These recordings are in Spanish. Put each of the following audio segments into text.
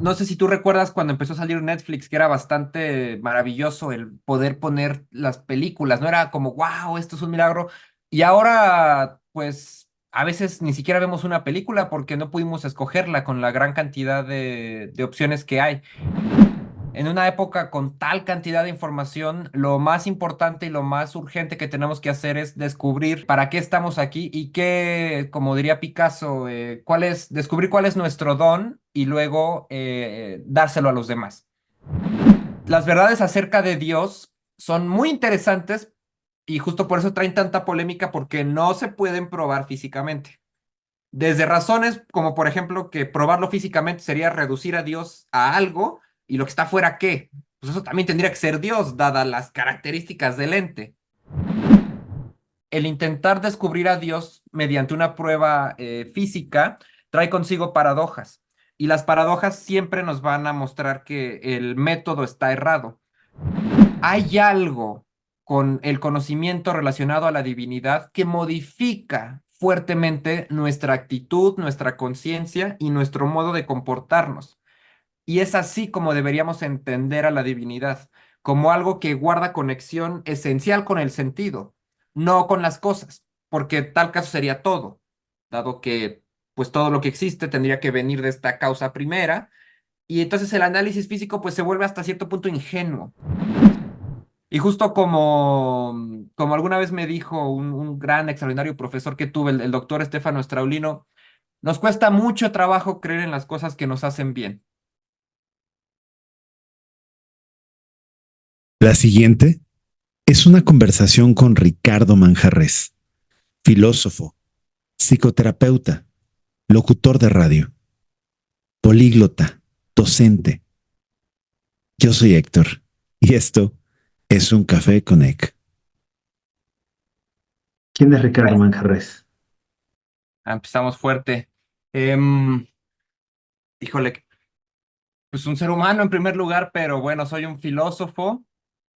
no sé si tú recuerdas cuando empezó a salir Netflix, que era bastante maravilloso el poder poner las películas, ¿no? Era como, wow, esto es un milagro. Y ahora, pues, a veces ni siquiera vemos una película porque no pudimos escogerla con la gran cantidad de opciones que hay. En una época con tal cantidad de información, lo más importante y lo más urgente que tenemos que hacer es descubrir para qué estamos aquí y qué, como diría Picasso, descubrir cuál es nuestro don y luego dárselo a los demás. Las verdades acerca de Dios son muy interesantes y justo por eso traen tanta polémica porque no se pueden probar físicamente. Desde razones como por ejemplo que probarlo físicamente sería reducir a Dios a algo y lo que está fuera ¿qué? Pues eso también tendría que ser Dios, dadas las características del ente. El intentar descubrir a Dios mediante una prueba física trae consigo paradojas y las paradojas siempre nos van a mostrar que el método está errado. Hay algo con el conocimiento relacionado a la divinidad que modifica fuertemente nuestra actitud, nuestra conciencia y nuestro modo de comportarnos. Y es así como deberíamos entender a la divinidad, como algo que guarda conexión esencial con el sentido, no con las cosas, porque tal caso sería todo, dado que pues todo lo que existe tendría que venir de esta causa primera, y entonces el análisis físico pues se vuelve hasta cierto punto ingenuo. Y justo como alguna vez me dijo un gran, extraordinario profesor que tuve, el doctor Estefano Straulino, nos cuesta mucho trabajo creer en las cosas que nos hacen bien. La siguiente es una conversación con Ricardo Manjarres, filósofo, psicoterapeuta, locutor de radio, políglota, docente. Yo soy Héctor y esto es un café con Ek. ¿Quién es Ricardo Manjarres? Empezamos fuerte. Em, híjole, pues un ser humano en primer lugar, pero bueno, soy un filósofo,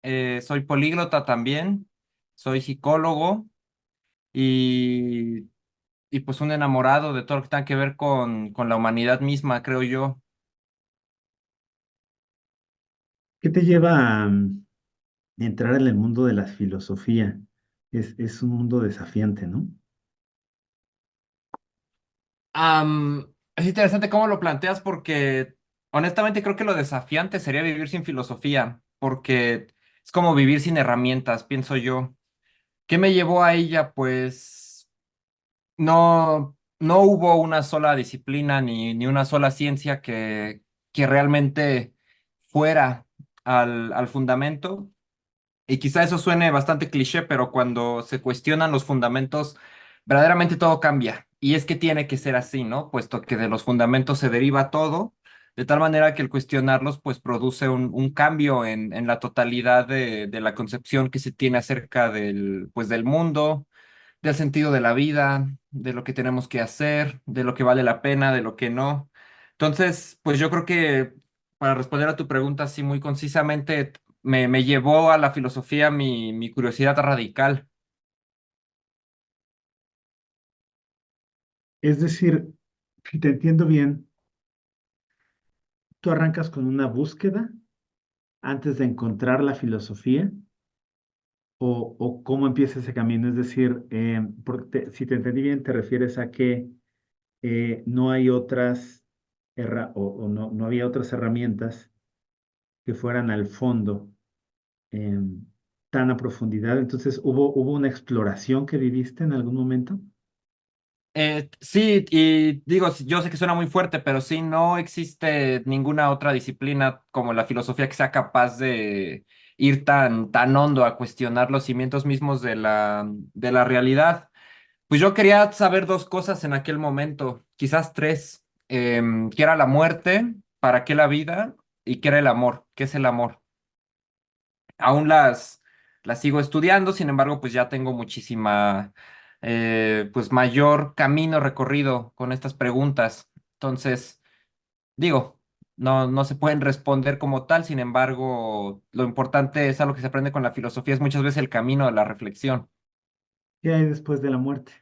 soy políglota también, soy psicólogo y, y pues un enamorado de todo lo que tenga que ver con la humanidad misma, creo yo. ¿Qué te lleva a entrar en el mundo de la filosofía? Es un mundo desafiante, ¿no? Es interesante cómo lo planteas porque honestamente creo que lo desafiante sería vivir sin filosofía, porque es como vivir sin herramientas, pienso yo. ¿Qué me llevó a ella? Pues no hubo una sola disciplina ni una sola ciencia que realmente fuera al fundamento. Y quizá eso suene bastante cliché, pero cuando se cuestionan los fundamentos, verdaderamente todo cambia. Y es que tiene que ser así, ¿no? Puesto que de los fundamentos se deriva todo, de tal manera que el cuestionarlos, pues produce un cambio en la totalidad de la concepción que se tiene acerca pues, del mundo, del sentido de la vida, de lo que tenemos que hacer, de lo que vale la pena, de lo que no. Entonces, pues yo creo que para responder a tu pregunta así muy concisamente, me llevó a la filosofía mi curiosidad radical. Es decir, si te entiendo bien, tú arrancas con una búsqueda antes de encontrar la filosofía o cómo empieza ese camino. Es decir, si te entendí bien, te refieres a que no hay otras o no había otras herramientas que fueran al fondo tan a profundidad. Entonces, ¿hubo una exploración que viviste en algún momento? Sí, y digo, yo sé que suena muy fuerte, pero sí, no existe ninguna otra disciplina como la filosofía que sea capaz de ir tan hondo a cuestionar los cimientos mismos de la realidad. Pues yo quería saber dos cosas en aquel momento, quizás tres. ¿Qué era la muerte? ¿Para qué la vida? ¿Y qué era el amor? ¿Qué es el amor? Aún las sigo estudiando, sin embargo, pues ya tengo pues mayor camino recorrido con estas preguntas. Entonces, digo, no se pueden responder como tal, sin embargo, lo importante es algo que se aprende con la filosofía, es muchas veces el camino de la reflexión. ¿Qué hay después de la muerte?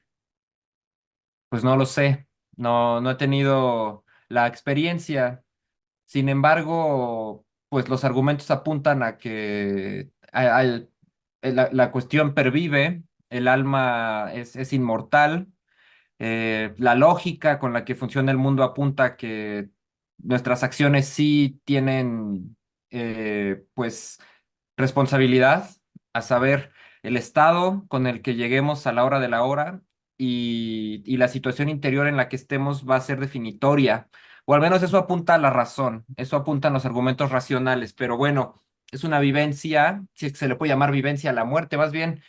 Pues no lo sé, no he tenido la experiencia. Sin embargo, pues los argumentos apuntan a que la cuestión pervive, el alma es inmortal, la lógica con la que funciona el mundo apunta a que nuestras acciones sí tienen, pues, responsabilidad, a saber, el estado con el que lleguemos a la hora de la hora y la situación interior en la que estemos va a ser definitoria, o al menos eso apunta a la razón, eso apuntan los argumentos racionales, pero bueno, es una vivencia, si es que se le puede llamar vivencia a la muerte, más bien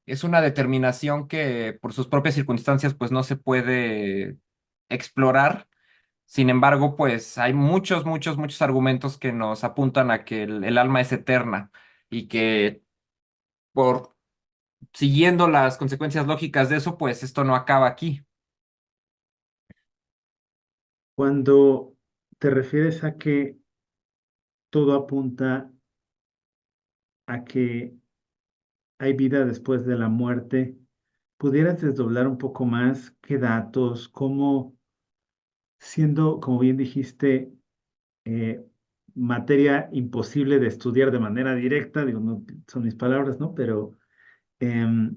es una determinación que por sus propias circunstancias pues no se puede explorar. Sin embargo, pues hay muchos, muchos, muchos argumentos que nos apuntan a que el alma es eterna y que por siguiendo las consecuencias lógicas de eso, pues esto no acaba aquí. Cuando te refieres a que todo apunta a que hay vida después de la muerte, ¿pudieras desdoblar un poco más qué datos, cómo, siendo, como bien dijiste, eh, materia imposible de estudiar de manera directa, digo, no son mis palabras, ¿no? Pero em,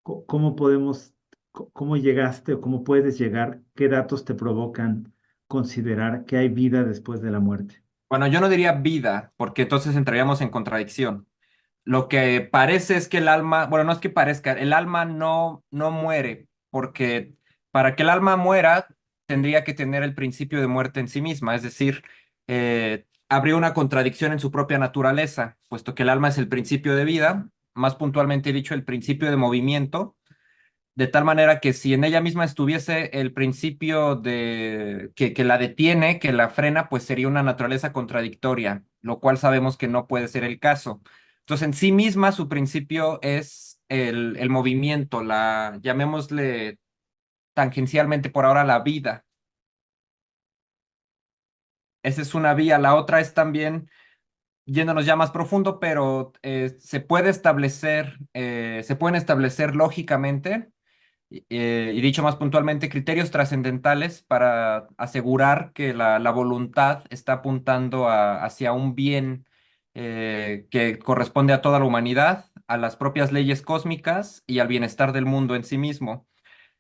¿cómo podemos, cómo llegaste o cómo puedes llegar, qué datos te provocan considerar que hay vida después de la muerte? Bueno, yo no diría vida, porque entonces entraríamos en contradicción. Lo que parece es que el alma, bueno, no es que parezca, el alma no muere, porque para que el alma muera tendría que tener el principio de muerte en sí misma, es decir, habría una contradicción en su propia naturaleza, puesto que el alma es el principio de vida, más puntualmente dicho, el principio de movimiento, de tal manera que si en ella misma estuviese el principio de que la detiene, que la frena, pues sería una naturaleza contradictoria, lo cual sabemos que no puede ser el caso. Entonces, en sí misma su principio es el movimiento, la llamémosle tangencialmente por ahora la vida. Esa es una vía. La otra es también yéndonos ya más profundo, pero se pueden establecer lógicamente y dicho más puntualmente, criterios trascendentales para asegurar que la voluntad está apuntando hacia un bien que corresponde a toda la humanidad, a las propias leyes cósmicas y al bienestar del mundo en sí mismo.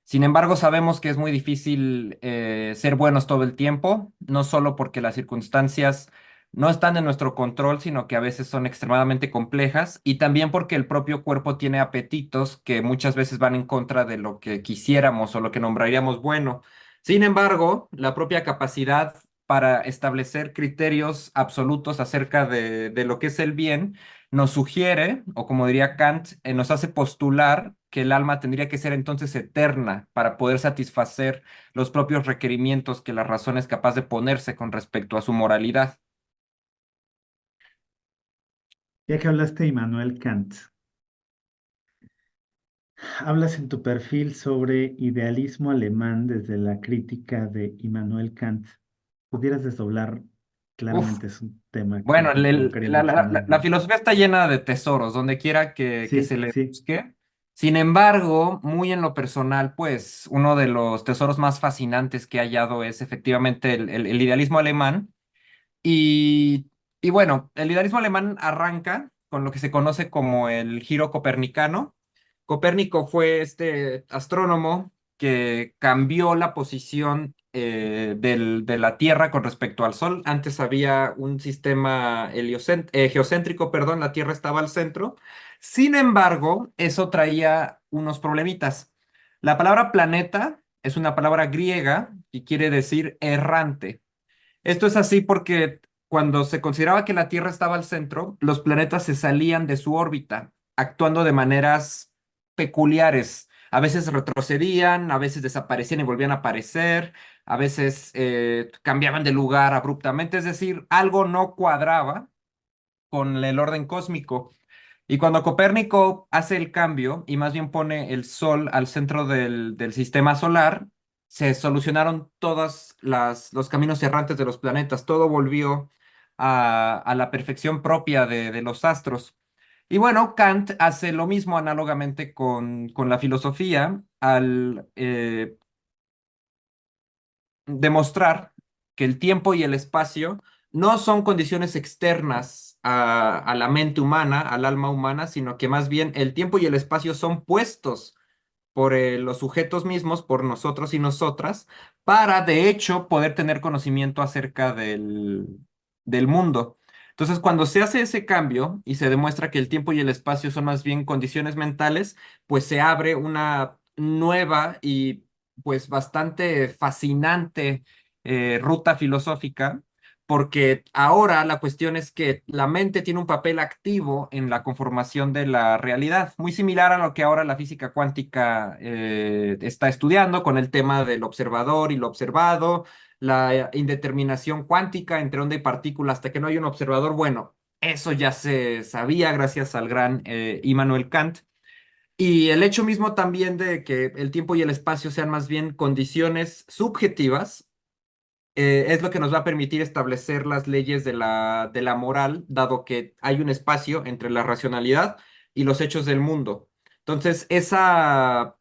Sin embargo, sabemos que es muy difícil ser buenos todo el tiempo, no solo porque las circunstancias no están en nuestro control, sino que a veces son extremadamente complejas y también porque el propio cuerpo tiene apetitos que muchas veces van en contra de lo que quisiéramos o lo que nombraríamos bueno. Sin embargo, la propia capacidad para establecer criterios absolutos acerca de lo que es el bien nos sugiere, o como diría Kant, nos hace postular que el alma tendría que ser entonces eterna para poder satisfacer los propios requerimientos que la razón es capaz de ponerse con respecto a su moralidad. Ya que hablaste de Immanuel Kant, hablas en tu perfil sobre idealismo alemán desde la crítica de Immanuel Kant. ¿Pudieras desdoblar? Uf, Claramente es un tema bueno, que me provocaría mucho la análisis. filosofía está llena de tesoros, donde quiera que se Sí, le sí. busque. Sin embargo, muy en lo personal, pues uno de los tesoros más fascinantes que he hallado es efectivamente el idealismo alemán. Y, y bueno, el idealismo alemán arranca con lo que se conoce como el giro copernicano. Copérnico fue este astrónomo que cambió la posición de la Tierra con respecto al Sol. Antes había un sistema geocéntrico, perdón, la Tierra estaba al centro. Sin embargo, eso traía unos problemitas. La palabra planeta es una palabra griega y quiere decir errante. Esto es así porque cuando se consideraba que la Tierra estaba al centro, los planetas se salían de su órbita, actuando de maneras peculiares. A veces retrocedían, a veces desaparecían y volvían a aparecer, a veces cambiaban de lugar abruptamente, es decir, algo no cuadraba con el orden cósmico. Y cuando Copérnico hace el cambio y más bien pone el Sol al centro del sistema solar, se solucionaron todos los caminos errantes de los planetas. Todo volvió a la perfección propia de los astros. Y bueno, Kant hace lo mismo análogamente con la filosofía al demostrar que el tiempo y el espacio no son condiciones externas a la mente humana, al alma humana, sino que más bien el tiempo y el espacio son puestos por los sujetos mismos, por nosotros y nosotras, para de hecho poder tener conocimiento acerca del mundo. Entonces, cuando se hace ese cambio y se demuestra que el tiempo y el espacio son más bien condiciones mentales, pues se abre una nueva y pues bastante fascinante ruta filosófica, porque ahora la cuestión es que la mente tiene un papel activo en la conformación de la realidad, muy similar a lo que ahora la física cuántica está estudiando con el tema del observador y lo observado, la indeterminación cuántica entre onda y partícula hasta que no hay un observador. Bueno, eso ya se sabía gracias al gran Immanuel Kant. Y el hecho mismo también de que el tiempo y el espacio sean más bien condiciones subjetivas es lo que nos va a permitir establecer las leyes de la moral, dado que hay un espacio entre la racionalidad y los hechos del mundo. Entonces, esa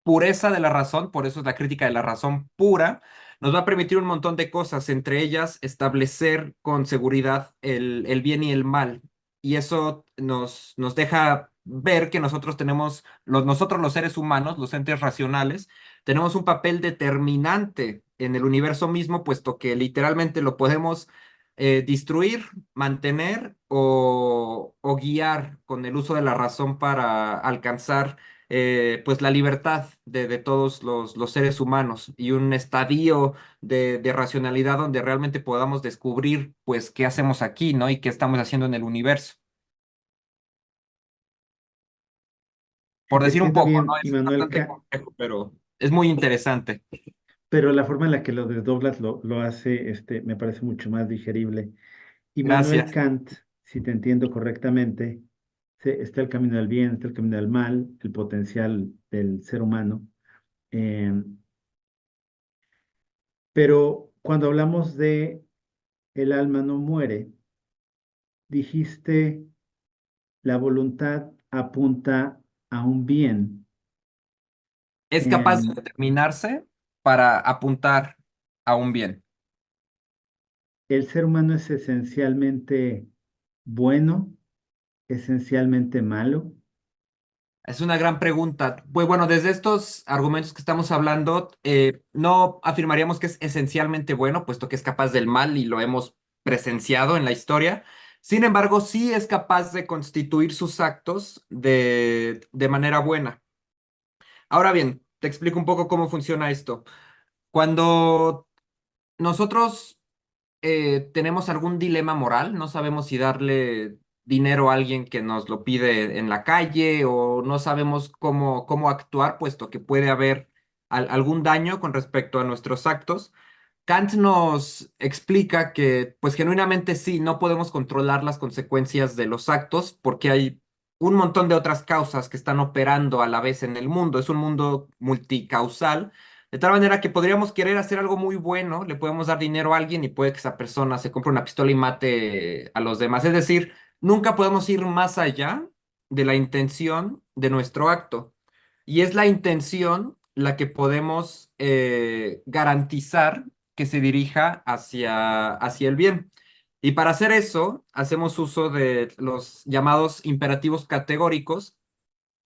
pureza de la razón, por eso es la crítica de la razón pura, nos va a permitir un montón de cosas, entre ellas establecer con seguridad el bien y el mal. Y eso nos deja ver que nosotros tenemos, nosotros los seres humanos, los entes racionales, tenemos un papel determinante en el universo mismo, puesto que literalmente lo podemos destruir, mantener o guiar con el uso de la razón para alcanzar pues la libertad de todos los seres humanos y un estadio de racionalidad donde realmente podamos descubrir pues qué hacemos aquí, ¿no? Y qué estamos haciendo en el universo. Si Por te decir un entiendo poco, ¿no? bien, Es Immanuel, bastante complejo, pero es muy interesante. pero la forma en la que lo desdoblas lo hace, me parece mucho más digerible. Immanuel Gracias. Kant, si te entiendo correctamente, está el camino del bien, está el camino del mal, el potencial del ser humano. eh, pero cuando hablamos de el alma no muere, dijiste la voluntad apunta a un bien. Es capaz de Em, determinarse para apuntar a un bien. el ser humano es esencialmente bueno, esencialmente malo. Es una gran pregunta. Pues bueno, desde estos argumentos que estamos hablando, no afirmaríamos que es esencialmente bueno, puesto que es capaz del mal y lo hemos presenciado en la historia. Sin embargo, sí es capaz de constituir sus actos de manera buena. Ahora bien, te explico un poco cómo funciona esto. Cuando nosotros tenemos algún dilema moral, no sabemos si darle dinero a alguien que nos lo pide en la calle o no sabemos cómo actuar, puesto que puede haber algún daño con respecto a nuestros actos. Kant nos explica que, pues genuinamente sí, no podemos controlar las consecuencias de los actos porque hay un montón de otras causas que están operando a la vez en el mundo. Es un mundo multicausal, de tal manera que podríamos querer hacer algo muy bueno, le podemos dar dinero a alguien y puede que esa persona se compre una pistola y mate a los demás. Es decir, nunca podemos ir más allá de la intención de nuestro acto. Y es la intención la que podemos garantizar que se dirija hacia el bien. Y para hacer eso, hacemos uso de los llamados imperativos categóricos,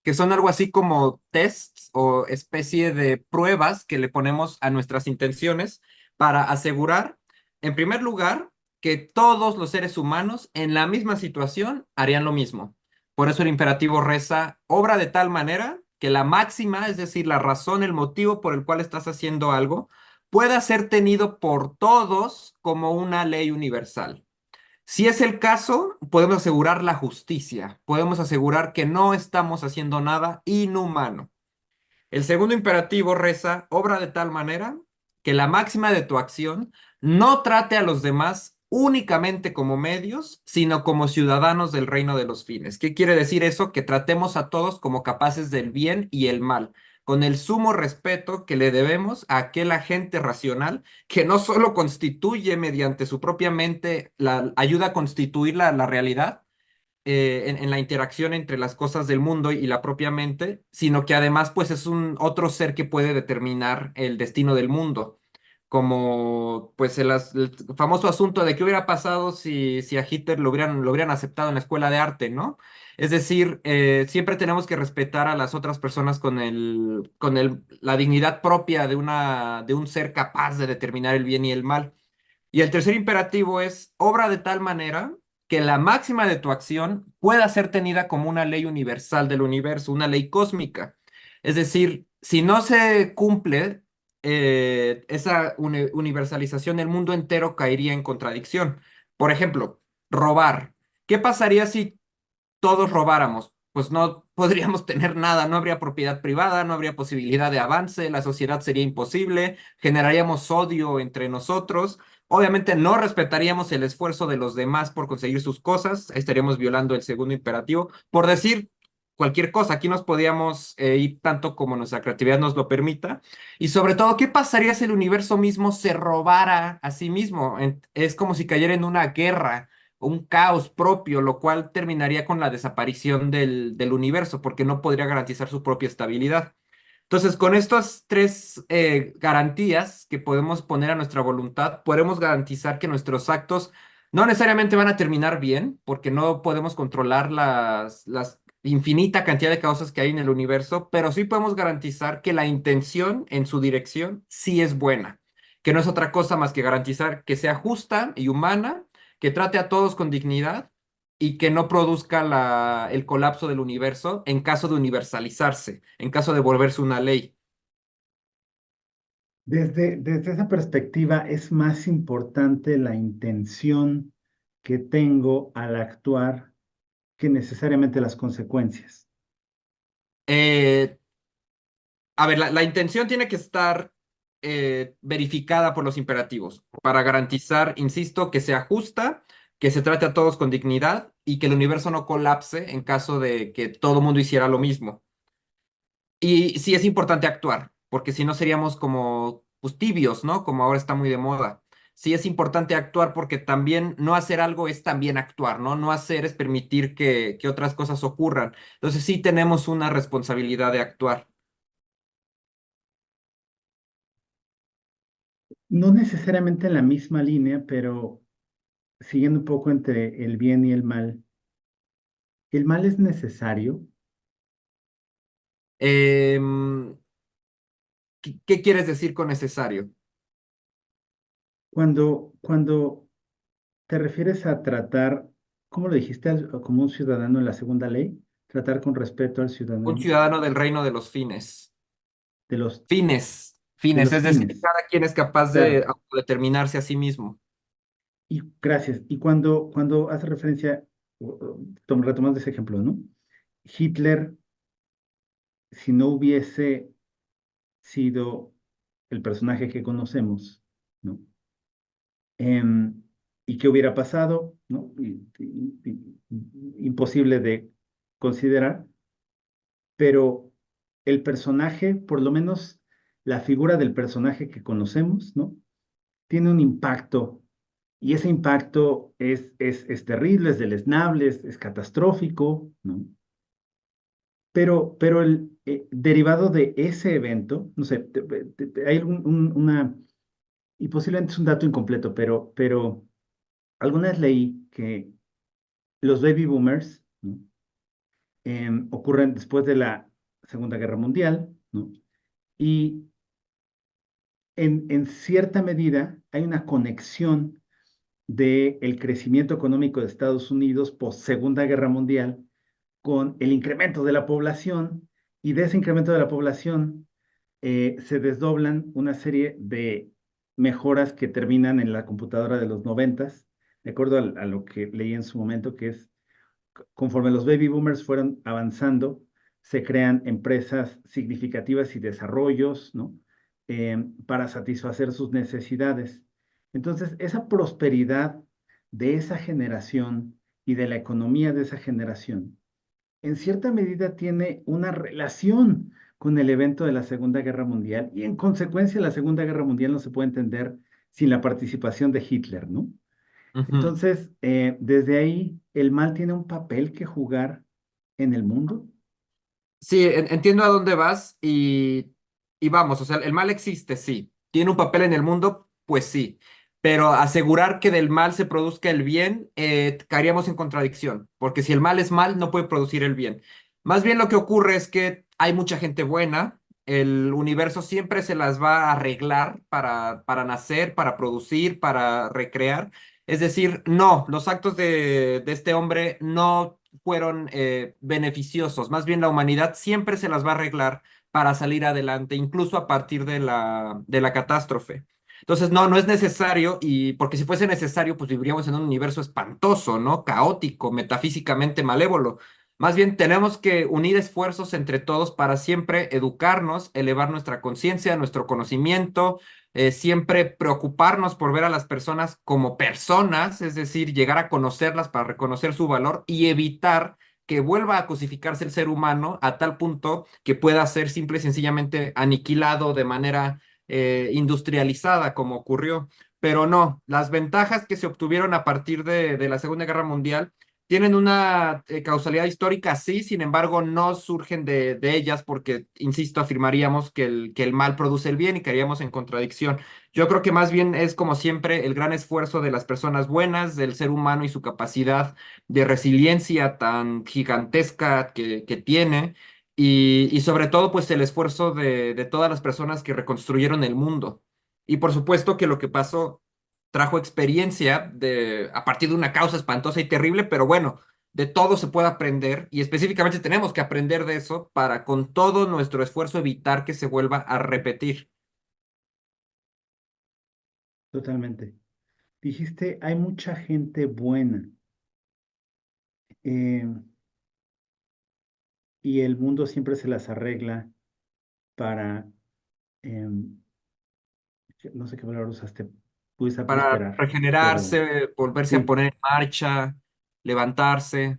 que son algo así como tests o especie de pruebas que le ponemos a nuestras intenciones para asegurar, en primer lugar, que todos los seres humanos en la misma situación harían lo mismo. Por eso el imperativo reza, obra de tal manera que la máxima, es decir, la razón, el motivo por el cual estás haciendo algo, pueda ser tenido por todos como una ley universal. Si es el caso, podemos asegurar la justicia, podemos asegurar que no estamos haciendo nada inhumano. El segundo imperativo reza, obra de tal manera que la máxima de tu acción no trate a los demás únicamente como medios, sino como ciudadanos del reino de los fines. ¿Qué quiere decir eso? Que tratemos a todos como capaces del bien y el mal, con el sumo respeto que le debemos a aquel agente racional que no solo constituye mediante su propia mente, ayuda a constituir la realidad, en la interacción entre las cosas del mundo y la propia mente, sino que además pues es un otro ser que puede determinar el destino del mundo. como pues el famoso asunto de qué hubiera pasado si a Hitler lo hubieran aceptado en la escuela de arte, ¿no? Es decir, siempre tenemos que respetar a las otras personas la dignidad propia de un ser capaz de determinar el bien y el mal. Y el tercer imperativo es obra de tal manera que la máxima de tu acción pueda ser tenida como una ley universal del universo, una ley cósmica. Es decir, si no se cumple esa universalización, el mundo entero caería en contradicción. Por ejemplo, robar. ¿Qué pasaría si todos robáramos? Pues no podríamos tener nada, no habría propiedad privada, no habría posibilidad de avance, la sociedad sería imposible, generaríamos odio entre nosotros, obviamente no respetaríamos el esfuerzo de los demás por conseguir sus cosas, estaríamos violando el segundo imperativo, por decir cualquier cosa, aquí nos podíamos ir tanto como nuestra creatividad nos lo permita, y sobre todo, ¿qué pasaría si el universo mismo se robara a sí mismo? Es como si cayera en una guerra un caos propio, lo cual terminaría con la desaparición del universo, porque no podría garantizar su propia estabilidad. Entonces, con estas tres garantías que podemos poner a nuestra voluntad, podemos garantizar que nuestros actos no necesariamente van a terminar bien, porque no podemos controlar las infinita cantidad de causas que hay en el universo, pero sí podemos garantizar que la intención en su dirección sí es buena, que no es otra cosa más que garantizar que sea justa y humana, que trate a todos con dignidad y que no produzca el colapso del universo en caso de universalizarse, en caso de volverse una ley. Desde esa perspectiva, es más importante la intención que tengo al actuar que necesariamente las consecuencias. Eh, a ver, la intención tiene que estar verificada por los imperativos para garantizar, insisto, que sea justa, que se trate a todos con dignidad y que el universo no colapse en caso de que todo el mundo hiciera lo mismo. Y sí es importante actuar, porque si no seríamos como pues, tibios, ¿no? Como ahora está muy de moda. Sí es importante actuar porque también no hacer algo es también actuar, ¿no? No hacer es permitir que otras cosas ocurran. Entonces sí tenemos una responsabilidad de actuar. No necesariamente en la misma línea, pero siguiendo un poco entre el bien y el mal. El mal es necesario Em, ¿Qué quieres decir con necesario? cuando te refieres a tratar, ¿cómo lo dijiste? Como un ciudadano en la segunda ley, tratar con respeto al Un ciudadano ciudadano del reino de los fines. de los, de Fines, los es decir, fines. cada quien es capaz de Claro. autodeterminarse a sí mismo. Y gracias. Y cuando hace referencia, retomando ese ejemplo, ¿no? Hitler, si no hubiese sido el personaje que conocemos, ¿no? Em, ¿Y qué hubiera pasado? ¿No? Imposible de considerar, pero el personaje, por lo menos la figura del personaje que conocemos, ¿no? Tiene un impacto y ese impacto es terrible, es deleznable, es catastrófico, ¿no? Pero derivado de ese evento, no sé, hay y posiblemente es un dato incompleto, pero alguna vez leí que los baby boomers, ¿no? Ocurren después de la Segunda Guerra Mundial, ¿no? Y en cierta medida hay una conexión del crecimiento económico de Estados Unidos post Segunda Guerra Mundial con el incremento de la población y de ese incremento de la población se desdoblan una serie de mejoras que terminan en la computadora de los noventas, de acuerdo a lo que leí en su momento, que es conforme los baby boomers fueron avanzando, se crean empresas significativas y desarrollos, ¿no? Para satisfacer sus necesidades. Entonces, esa prosperidad de esa generación y de la economía de esa generación, en cierta medida tiene una relación con el evento de la Segunda Guerra Mundial y en consecuencia la Segunda Guerra Mundial no se puede entender sin la participación de Hitler, ¿no? Ujú. Entonces, desde ahí, el mal tiene un papel que jugar en el mundo. Sí, entiendo a dónde vas y vamos, o sea, el mal existe, sí. ¿tiene un papel en el mundo? Pues sí, pero asegurar que del mal se produzca el bien, caeríamos en contradicción, porque si el mal es mal, no puede producir el bien. Más bien lo que ocurre es que hay mucha gente buena, el universo siempre se las va a arreglar para nacer, para producir, para recrear. Es decir, no, los actos de este hombre no fueron beneficiosos, más bien la humanidad siempre se las va a arreglar para salir adelante, incluso a partir de la catástrofe. Entonces, no, no es necesario, y porque si fuese necesario, pues viviríamos en un universo espantoso, ¿no? Caótico, metafísicamente malévolo. Más bien tenemos que unir esfuerzos entre todos para siempre educarnos, elevar nuestra conciencia, nuestro conocimiento, siempre preocuparnos por ver a las personas como personas, es decir, llegar a conocerlas para reconocer su valor y evitar que vuelva a cosificarse el ser humano a tal punto que pueda ser simple y sencillamente aniquilado de manera industrializada, como ocurrió. Pero no, las ventajas que se obtuvieron a partir de la Segunda Guerra Mundial tienen una causalidad histórica, sí, sin embargo, no surgen de ellas porque, insisto, afirmaríamos que el mal produce el bien y caeríamos en contradicción. Yo creo que más bien es como siempre el gran esfuerzo de las personas buenas, del ser humano y su capacidad de resiliencia tan gigantesca que tiene y sobre todo pues el esfuerzo de todas las personas que reconstruyeron el mundo. Y por supuesto que lo que pasó trajo experiencia a partir de una causa espantosa y terrible, pero bueno, de todo se puede aprender y específicamente tenemos que aprender de eso para con todo nuestro esfuerzo evitar que se vuelva a repetir. Totalmente. Dijiste, hay mucha gente buena eh, y el mundo siempre se las arregla para, em, no sé qué palabra usaste, pudiese Para prosperar, pero regenerarse, volverse a sí, poner en marcha, levantarse.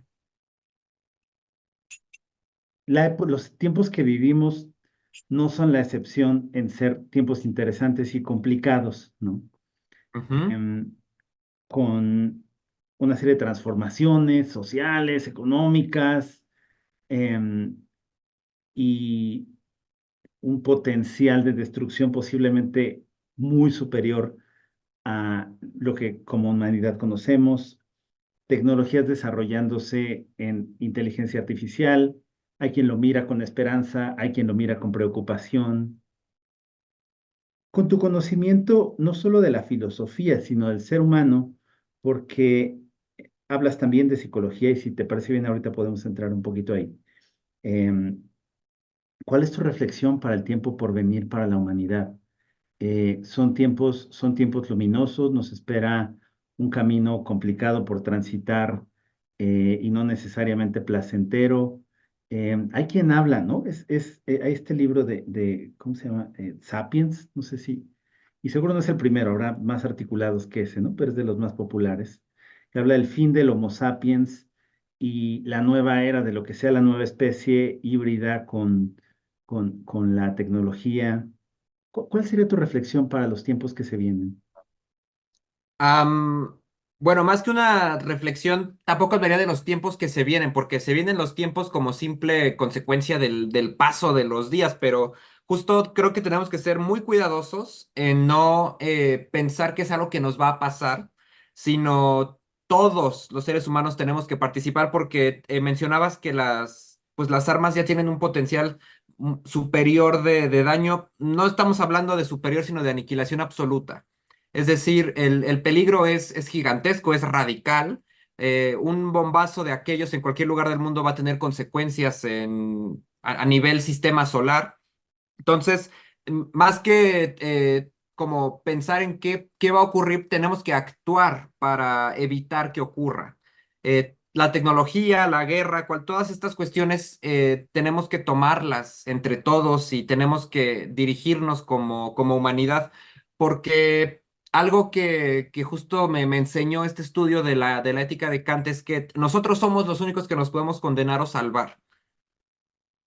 los tiempos que vivimos no son la excepción en ser tiempos interesantes y complicados, ¿no? Ujú. Em, con una serie de transformaciones sociales, económicas, em, y un potencial de destrucción posiblemente muy superior a lo que como humanidad conocemos, tecnologías desarrollándose en inteligencia artificial, hay quien lo mira con esperanza, hay quien lo mira con preocupación. Con tu conocimiento no solo de la filosofía, sino del ser humano, porque hablas también de psicología y si te parece bien ahorita podemos entrar un poquito ahí. Em, ¿Cuál es tu reflexión para el tiempo por venir para la humanidad? Son tiempos luminosos, nos espera un camino complicado por transitar y no necesariamente placentero. Hay quien habla, ¿no? Hay este libro ¿cómo se llama? Sapiens, no sé si, y seguro no es el primero, habrá más articulados que ese, ¿no? Pero es de los más populares, que habla del fin del Homo sapiens y la nueva era de lo que sea la nueva especie híbrida con la tecnología. ¿Cuál sería tu reflexión para los tiempos que se vienen? Am, bueno, más que una reflexión, tampoco hablaría de los tiempos que se vienen, porque se vienen los tiempos como simple consecuencia del paso de los días, pero justo creo que tenemos que ser muy cuidadosos en no pensar que es algo que nos va a pasar, sino todos los seres humanos tenemos que participar porque mencionabas que pues las armas ya tienen un potencial superior de daño. No estamos hablando de superior, sino de aniquilación absoluta. Es decir, el peligro es gigantesco, es radical. Un bombazo de aquellos en cualquier lugar del mundo va a tener consecuencias a nivel sistema solar. Entonces, más que como pensar en qué va a ocurrir, tenemos que actuar para evitar que ocurra. La tecnología, la guerra, todas estas cuestiones tenemos que tomarlas entre todos y tenemos que dirigirnos como humanidad, porque algo que justo me enseñó este estudio de la ética de Kant es que nosotros somos los únicos que nos podemos condenar o salvar.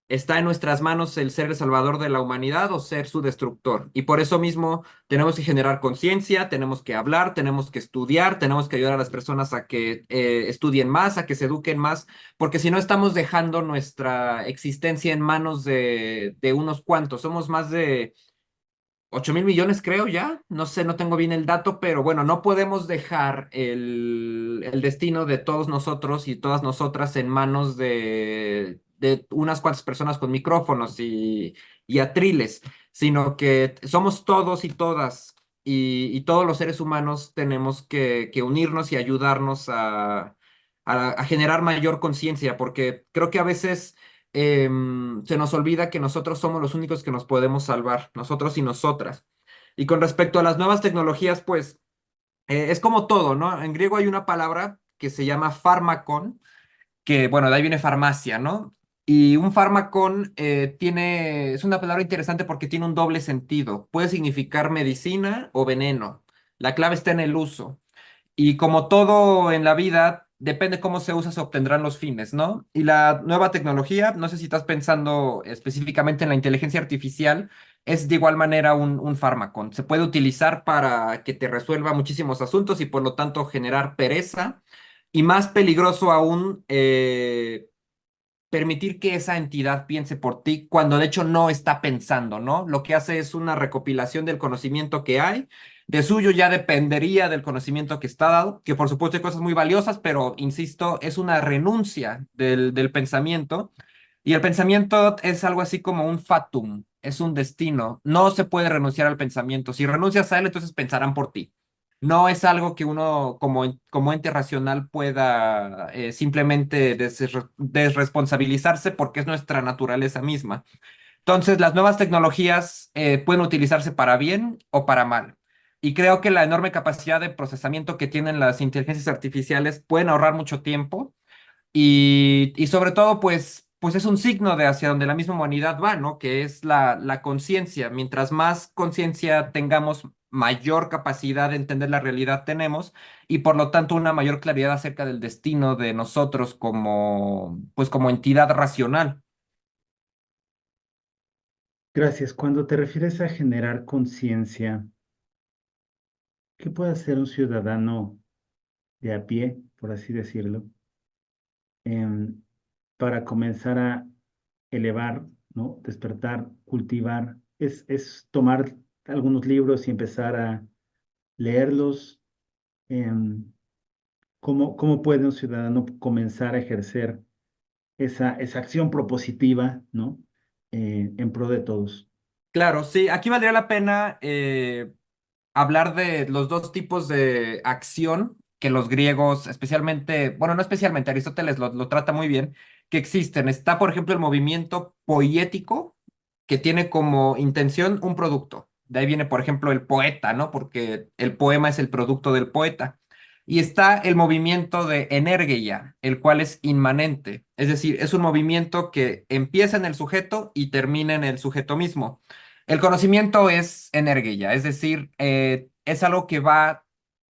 Está en nuestras manos el ser el salvador de la humanidad o ser su destructor. Y por eso mismo tenemos que generar conciencia, tenemos que hablar, tenemos que estudiar, tenemos que ayudar a las personas a que estudien más, a que se eduquen más, porque si no estamos dejando nuestra existencia en manos de unos cuantos. Somos más 8.000 millones creo ya, no sé, no tengo bien el dato, pero bueno, no podemos dejar el destino de todos nosotros y todas nosotras en manos de unas cuantas personas con micrófonos y atriles, sino que somos todos y todas y todos los seres humanos tenemos que unirnos y ayudarnos a generar mayor conciencia, porque creo que a veces se nos olvida que nosotros somos los únicos que nos podemos salvar, nosotros y nosotras. Y con respecto a las nuevas tecnologías, pues es como todo, ¿no? En griego hay una palabra que se llama fármacon, que bueno, de ahí viene farmacia, ¿no? Y un fármacon es una palabra interesante porque tiene un doble sentido. Puede significar medicina o veneno. La clave está en el uso. Y como todo en la vida, depende cómo se usa, se obtendrán los fines, ¿no? Y la nueva tecnología, no sé si estás pensando específicamente en la inteligencia artificial, es de igual manera un fármaco. Se puede utilizar para que te resuelva muchísimos asuntos y por lo tanto generar pereza. Y más peligroso aún, permitir que esa entidad piense por ti cuando de hecho no está pensando, ¿no? Lo que hace es una recopilación del conocimiento que hay. De suyo ya dependería del conocimiento que está dado, que por supuesto hay cosas muy valiosas, pero insisto, es una renuncia del pensamiento. Y el pensamiento es algo así como un fatum, es un destino. No se puede renunciar al pensamiento. Si renuncias a él, entonces pensarán por ti. No es algo que uno como ente racional pueda simplemente desresponsabilizarse porque es nuestra naturaleza misma. Entonces, las nuevas tecnologías pueden utilizarse para bien o para mal. Y creo que la enorme capacidad de procesamiento que tienen las inteligencias artificiales pueden ahorrar mucho tiempo y sobre todo, pues es un signo de hacia donde la misma humanidad va, ¿no? Que es la conciencia. Mientras más conciencia tengamos, mayor capacidad de entender la realidad tenemos y por lo tanto una mayor claridad acerca del destino de nosotros pues como entidad racional. Gracias. Cuando te refieres a generar conciencia, ¿qué puede hacer un ciudadano de a pie, por así decirlo, em, para comenzar a elevar, ¿no? Despertar, cultivar? Es tomar algunos libros y empezar a leerlos. em, ¿Cómo puede un ciudadano comenzar a ejercer esa acción propositiva, ¿no? En pro de todos. Claro, sí, aquí valdría la pena hablar de los dos tipos de acción que los griegos, especialmente, bueno, no especialmente, Aristóteles lo trata muy bien, que existen. Está, por ejemplo, el movimiento poético, que tiene como intención un producto. De ahí viene, por ejemplo, el poeta, ¿no? Porque el poema es el producto del poeta. Y está el movimiento de energía, el cual es inmanente. Es decir, es un movimiento que empieza en el sujeto y termina en el sujeto mismo. El conocimiento es energía, es decir, es algo que va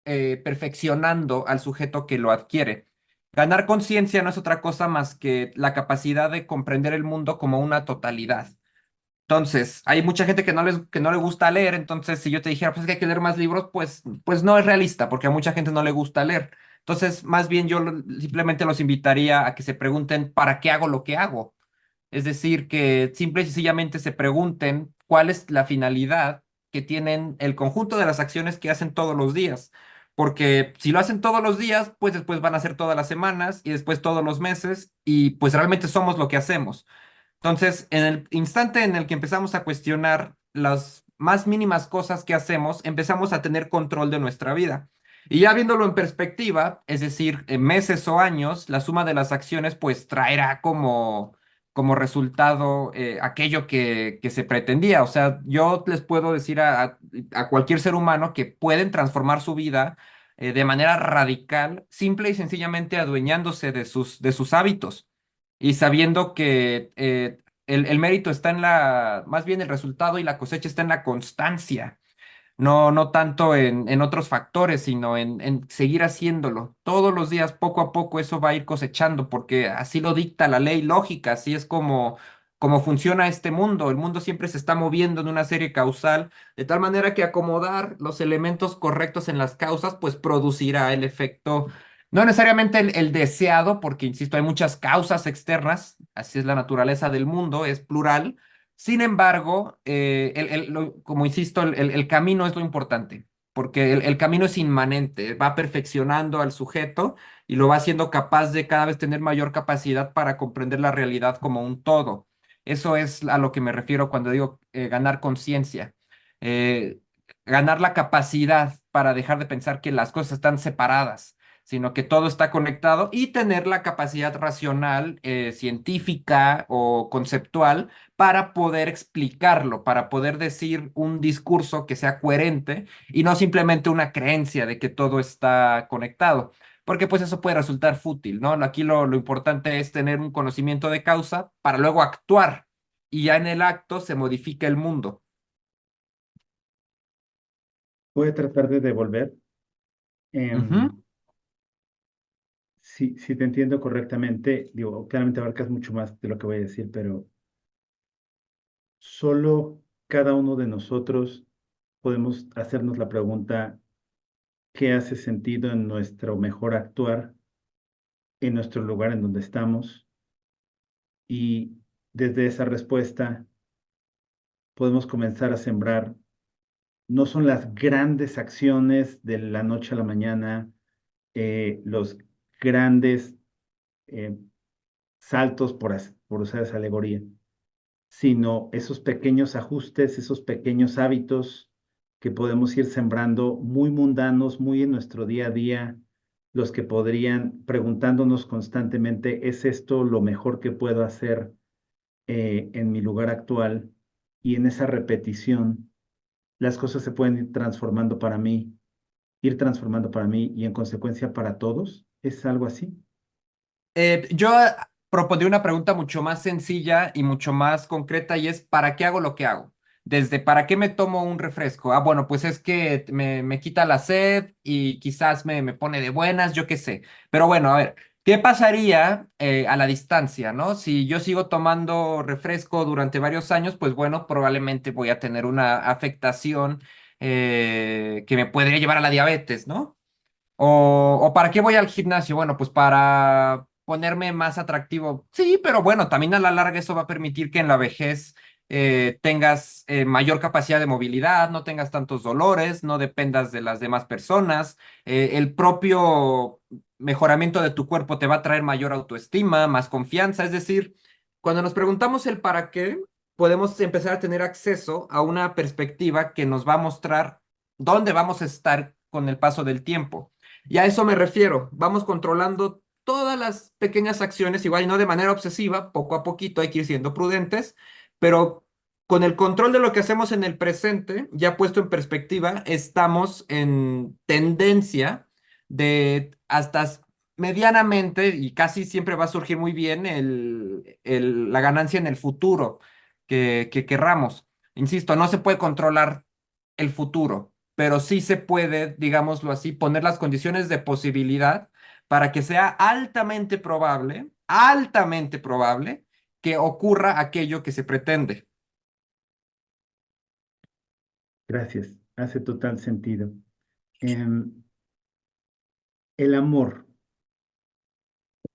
perfeccionando al sujeto que lo adquiere. Ganar conciencia no es otra cosa más que la capacidad de comprender el mundo como una totalidad. Entonces, hay mucha gente que no le gusta leer, entonces si yo te dijera, pues es que hay que leer más libros, pues no es realista, porque a mucha gente no le gusta leer. Entonces, más bien simplemente los invitaría a que se pregunten, ¿para qué hago lo que hago? Es decir, que simple y sencillamente se pregunten cuál es la finalidad que tienen el conjunto de las acciones que hacen todos los días. Porque si lo hacen todos los días, pues después van a ser todas las semanas y después todos los meses y pues realmente somos lo que hacemos. Entonces, en el instante en el que empezamos a cuestionar las más mínimas cosas que hacemos, empezamos a tener control de nuestra vida. Y ya viéndolo en perspectiva, es decir, en meses o años, la suma de las acciones pues traerá como resultado aquello que se pretendía. O sea, yo les puedo decir a cualquier ser humano que pueden transformar su vida de manera radical, simple y sencillamente adueñándose de sus hábitos y sabiendo que el mérito está más bien el resultado y la cosecha está en la constancia, no tanto en otros factores, sino en seguir haciéndolo. Todos los días, poco a poco, eso va a ir cosechando, porque así lo dicta la ley lógica, así es como funciona este mundo. El mundo siempre se está moviendo en una serie causal, de tal manera que acomodar los elementos correctos en las causas, pues producirá el efecto, no necesariamente el deseado, porque, insisto, hay muchas causas externas, así es la naturaleza del mundo, es plural, Sin embargo, como insisto, el camino es lo importante, porque el camino es inmanente, va perfeccionando al sujeto y lo va haciendo capaz de cada vez tener mayor capacidad para comprender la realidad como un todo. Eso es a lo que me refiero cuando digo ganar conciencia. Eh, Ganar la capacidad para dejar de pensar que las cosas están separadas, sino que todo está conectado y tener la capacidad racional, científica o conceptual para poder explicarlo, para poder decir un discurso que sea coherente y no simplemente una creencia de que todo está conectado, porque pues eso puede resultar fútil, ¿no? Aquí lo importante es tener un conocimiento de causa para luego actuar y ya en el acto se modifica el mundo. Voy a tratar de devolver. Ujú. em, si te entiendo correctamente, digo, claramente abarcas mucho más de lo que voy a decir, pero solo cada uno de nosotros podemos hacernos la pregunta, ¿qué hace sentido en nuestro mejor actuar, en nuestro lugar en donde estamos? Y desde esa respuesta podemos comenzar a sembrar. No son las grandes acciones de la noche a la mañana, los grandes eh, saltos, por usar esa alegoría, sino esos pequeños ajustes, esos pequeños hábitos que podemos ir sembrando muy mundanos, muy en nuestro día a día, los que podrían, preguntándonos constantemente, ¿es esto lo mejor que puedo hacer en mi lugar actual? Y en esa repetición, las cosas se pueden ir transformando para mí y en consecuencia para todos. ¿Es algo así? Yo propondría una pregunta mucho más sencilla y mucho más concreta y es, ¿para qué hago lo que hago? Desde, ¿para qué me tomo un refresco? Ah, bueno, pues es que me quita la sed y quizás me pone de buenas, yo qué sé. Pero bueno, a ver, ¿qué pasaría a la distancia, ¿no? Si yo sigo tomando refresco durante varios años, pues bueno, probablemente voy a tener una afectación que me podría llevar a la diabetes, ¿no? O para qué voy al gimnasio? Bueno, pues para ponerme más atractivo. Sí, pero bueno, también a la larga eso va a permitir que en la vejez tengas mayor capacidad de movilidad, no tengas tantos dolores, no dependas de las demás personas. El propio mejoramiento de tu cuerpo te va a traer mayor autoestima, más confianza. Es decir, cuando nos preguntamos el para qué, podemos empezar a tener acceso a una perspectiva que nos va a mostrar dónde vamos a estar con el paso del tiempo. Y a eso me refiero. Vamos controlando todas las pequeñas acciones, igual y no de manera obsesiva, poco a poquito hay que ir siendo prudentes, pero con el control de lo que hacemos en el presente, ya puesto en perspectiva, estamos en tendencia de hasta medianamente, y casi siempre va a surgir muy bien, la ganancia en el futuro que querramos. Insisto, no se puede controlar el futuro, pero sí se puede, digámoslo así, poner las condiciones de posibilidad para que sea altamente probable que ocurra aquello que se pretende. Gracias, hace total sentido. Em, el amor,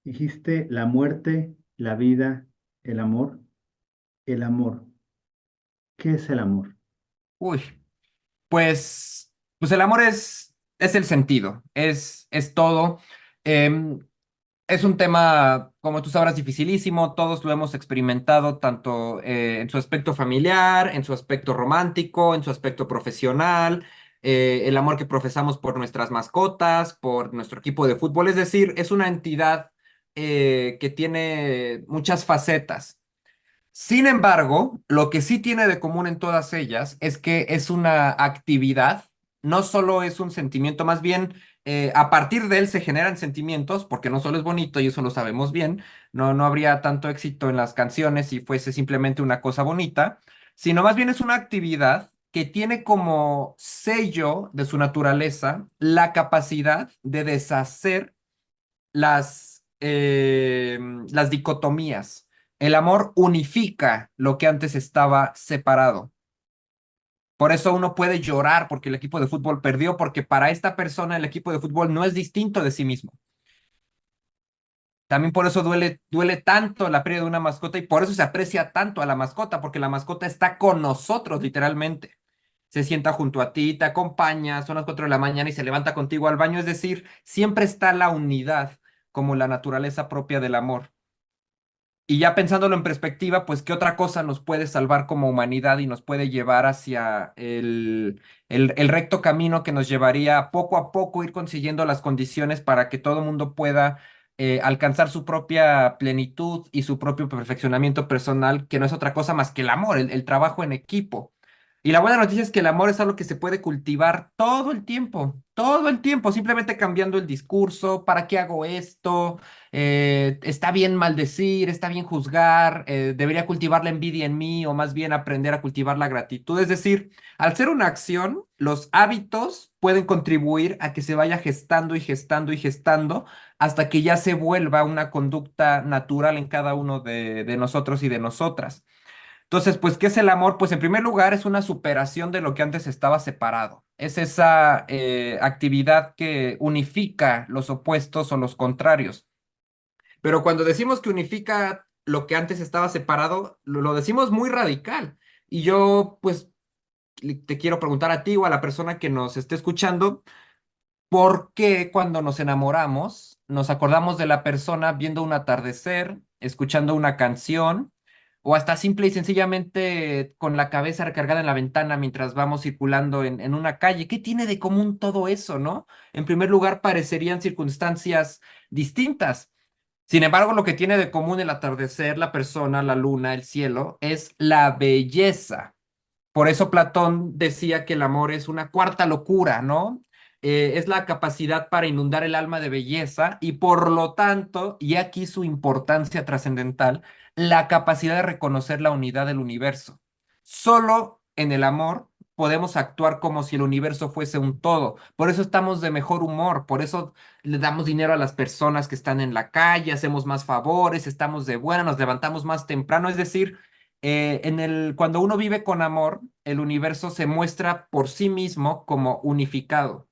dijiste la muerte, la vida, el amor. El amor, ¿qué es el amor? Uy, pues el amor es el sentido, es todo. Em, Es un tema, como tú sabrás, dificilísimo. Todos lo hemos experimentado, tanto en su aspecto familiar, en su aspecto romántico, en su aspecto profesional, el amor que profesamos por nuestras mascotas, por nuestro equipo de fútbol. Es decir, es una entidad que tiene muchas facetas. Sin embargo, lo que sí tiene de común en todas ellas es que es una actividad, no solo es un sentimiento, más bien a partir de él se generan sentimientos, porque no solo es bonito y eso lo sabemos bien, no habría tanto éxito en las canciones si fuese simplemente una cosa bonita, sino más bien es una actividad que tiene como sello de su naturaleza la capacidad de deshacer las dicotomías. El amor unifica lo que antes estaba separado. Por eso uno puede llorar porque el equipo de fútbol perdió, porque para esta persona el equipo de fútbol no es distinto de sí mismo. También por eso duele tanto la pérdida de una mascota y por eso se aprecia tanto a la mascota, porque la mascota está con nosotros literalmente. Se sienta junto a ti, te acompaña, son las 4 de la mañana y se levanta contigo al baño. Es decir, siempre está la unidad como la naturaleza propia del amor. Y ya pensándolo en perspectiva, pues, ¿qué otra cosa nos puede salvar como humanidad y nos puede llevar hacia el recto camino que nos llevaría poco a poco ir consiguiendo las condiciones para que todo mundo pueda alcanzar su propia plenitud y su propio perfeccionamiento personal, que no es otra cosa más que el amor, el trabajo en equipo? Y la buena noticia es que el amor es algo que se puede cultivar todo el tiempo, simplemente cambiando el discurso, ¿para qué hago esto? Está bien maldecir, está bien juzgar, debería cultivar la envidia en mí o más bien aprender a cultivar la gratitud. Es decir, al ser una acción, los hábitos pueden contribuir a que se vaya gestando y gestando y gestando hasta que ya se vuelva una conducta natural en cada uno de nosotros y de nosotras. Entonces, pues, ¿qué es el amor? Pues en primer lugar es una superación de lo que antes estaba separado. Es esa actividad que unifica los opuestos o los contrarios. Pero cuando decimos que unifica lo que antes estaba separado, lo decimos muy radical. Y yo, pues, te quiero preguntar a ti o a la persona que nos esté escuchando, ¿por qué cuando nos enamoramos nos acordamos de la persona viendo un atardecer, escuchando una canción, o hasta simple y sencillamente con la cabeza recargada en la ventana mientras vamos circulando en una calle? ¿Qué tiene de común todo eso, no? En primer lugar, parecerían circunstancias distintas. Sin embargo, lo que tiene de común el atardecer, la persona, la luna, el cielo, es la belleza. Por eso Platón decía que el amor es una cuarta locura, ¿no? Es la capacidad para inundar el alma de belleza y por lo tanto, y aquí su importancia trascendental, la capacidad de reconocer la unidad del universo. Solo en el amor podemos actuar como si el universo fuese un todo. Por eso estamos de mejor humor, por eso le damos dinero a las personas que están en la calle, hacemos más favores, estamos de buena, nos levantamos más temprano. Es decir, cuando uno vive con amor, el universo se muestra por sí mismo como unificado.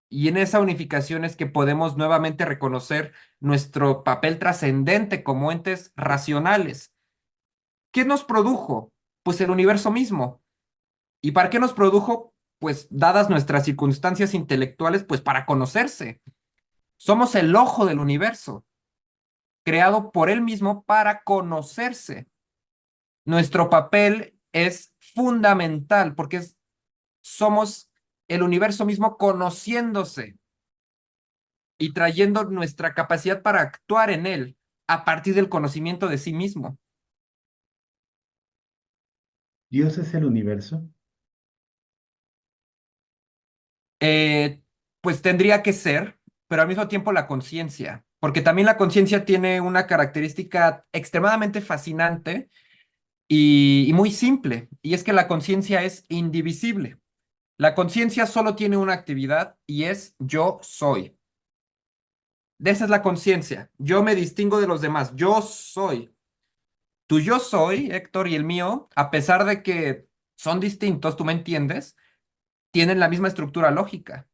Y en esa unificación es que podemos nuevamente reconocer nuestro papel trascendente como entes racionales. ¿Qué nos produjo? Pues el universo mismo. ¿Y para qué nos produjo? Pues dadas nuestras circunstancias intelectuales, pues para conocerse. Somos el ojo del universo, creado por él mismo para conocerse. Nuestro papel es fundamental porque somos el universo mismo conociéndose y trayendo nuestra capacidad para actuar en él a partir del conocimiento de sí mismo. Dios es el universo. Eh, pues tendría que ser, pero al mismo tiempo la conciencia, porque también la conciencia tiene una característica extremadamente fascinante y muy simple, y es que la conciencia es indivisible. La conciencia solo tiene una actividad y es yo soy. De esa es la conciencia. Yo me distingo de los demás. Yo soy. Tu yo soy, Héctor, y el mío, a pesar de que son distintos, tú me entiendes, tienen la misma estructura lógica.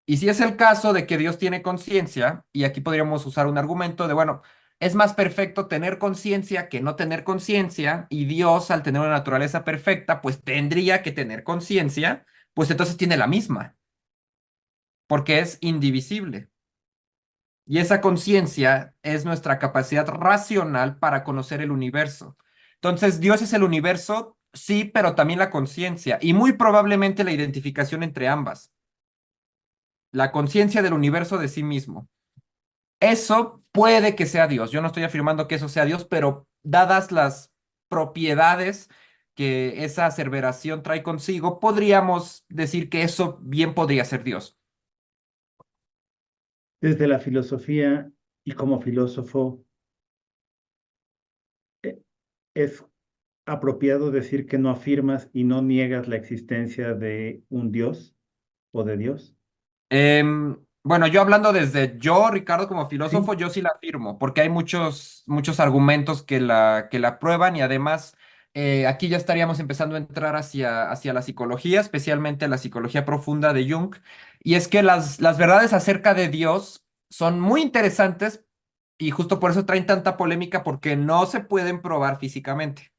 Y si es el caso de que Dios tiene conciencia, y aquí podríamos usar un argumento de, bueno, es más perfecto tener conciencia que no tener conciencia, y Dios, al tener una naturaleza perfecta, pues tendría que tener conciencia, pues entonces tiene la misma, porque es indivisible. Y esa conciencia es nuestra capacidad racional para conocer el universo. Entonces, Dios es el universo, sí, pero también la conciencia y muy probablemente la identificación entre ambas. La conciencia del universo de sí mismo. Eso puede que sea Dios. Yo no estoy afirmando que eso sea Dios, pero dadas las propiedades que esa aseveración trae consigo, podríamos decir que eso bien podría ser Dios. Desde la filosofía y como filósofo, eh, es apropiado decir que no afirmas y no niegas la existencia de un Dios o de Dios. Bueno, yo hablando desde yo, Ricardo, como filósofo, Sí, yo sí la afirmo, porque hay muchos argumentos que la prueban y además aquí ya estaríamos empezando a entrar hacia la psicología, especialmente la psicología profunda de Jung, y es que las verdades acerca de Dios son muy interesantes, Y justo por eso traen tanta polémica porque no se pueden probar físicamente.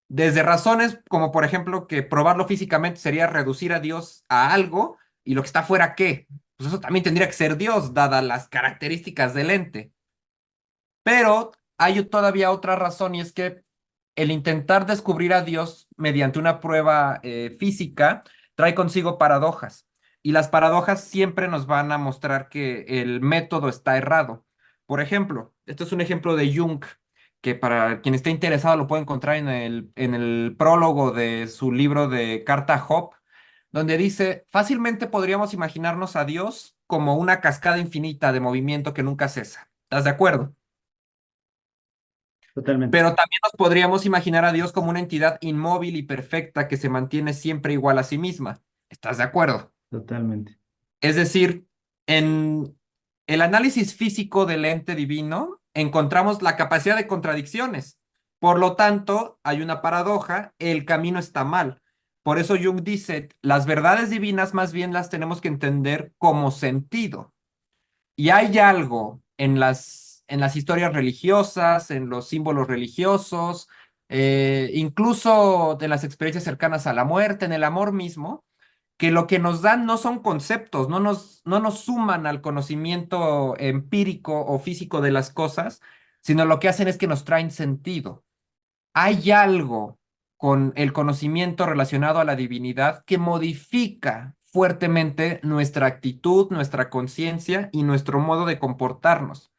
Desde razones como, por ejemplo, que probarlo físicamente sería reducir a Dios a algo y lo que está fuera, ¿qué? Pues eso también tendría que ser Dios, dadas las características del ente. Pero hay todavía otra razón y es que el intentar descubrir a Dios mediante una prueba física trae consigo paradojas. Y las paradojas siempre nos van a mostrar que el método está errado. Por ejemplo, esto es un ejemplo de Jung, que para quien esté interesado lo puede encontrar en el prólogo de su libro de Carta a Job, donde dice, fácilmente podríamos imaginarnos a Dios como una cascada infinita de movimiento que nunca cesa. ¿Estás de acuerdo? Totalmente, Pero también nos podríamos imaginar a Dios como una entidad inmóvil y perfecta que se mantiene siempre igual a sí misma. ¿Estás de acuerdo? totalmente. Es decir, en el análisis físico del ente divino encontramos la capacidad de contradicciones. Por lo tanto, hay una paradoja, el camino está mal. Por eso Jung dice, las verdades divinas más bien las tenemos que entender como sentido. Y hay algo en las historias religiosas, en los símbolos religiosos, incluso de las experiencias cercanas a la muerte, en el amor mismo, que lo que nos dan no son conceptos, no nos suman al conocimiento empírico o físico de las cosas, sino lo que hacen es que nos traen sentido. Hay algo con el conocimiento relacionado a la divinidad que modifica fuertemente nuestra actitud, nuestra conciencia y nuestro modo de comportarnos.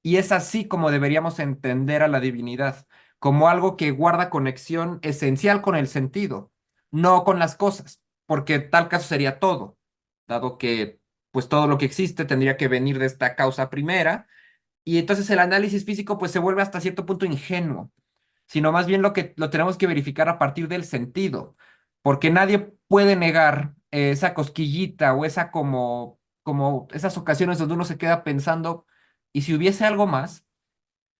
Y es así como deberíamos entender a la divinidad, como algo que guarda conexión esencial con el sentido, no con las cosas, porque tal caso sería todo, dado que pues todo lo que existe tendría que venir de esta causa primera, y entonces el análisis físico pues se vuelve hasta cierto punto ingenuo, sino más bien lo que lo tenemos que verificar a partir del sentido, porque nadie puede negar esa cosquillita o esa como esas ocasiones donde uno se queda pensando, ¿y si hubiese algo más?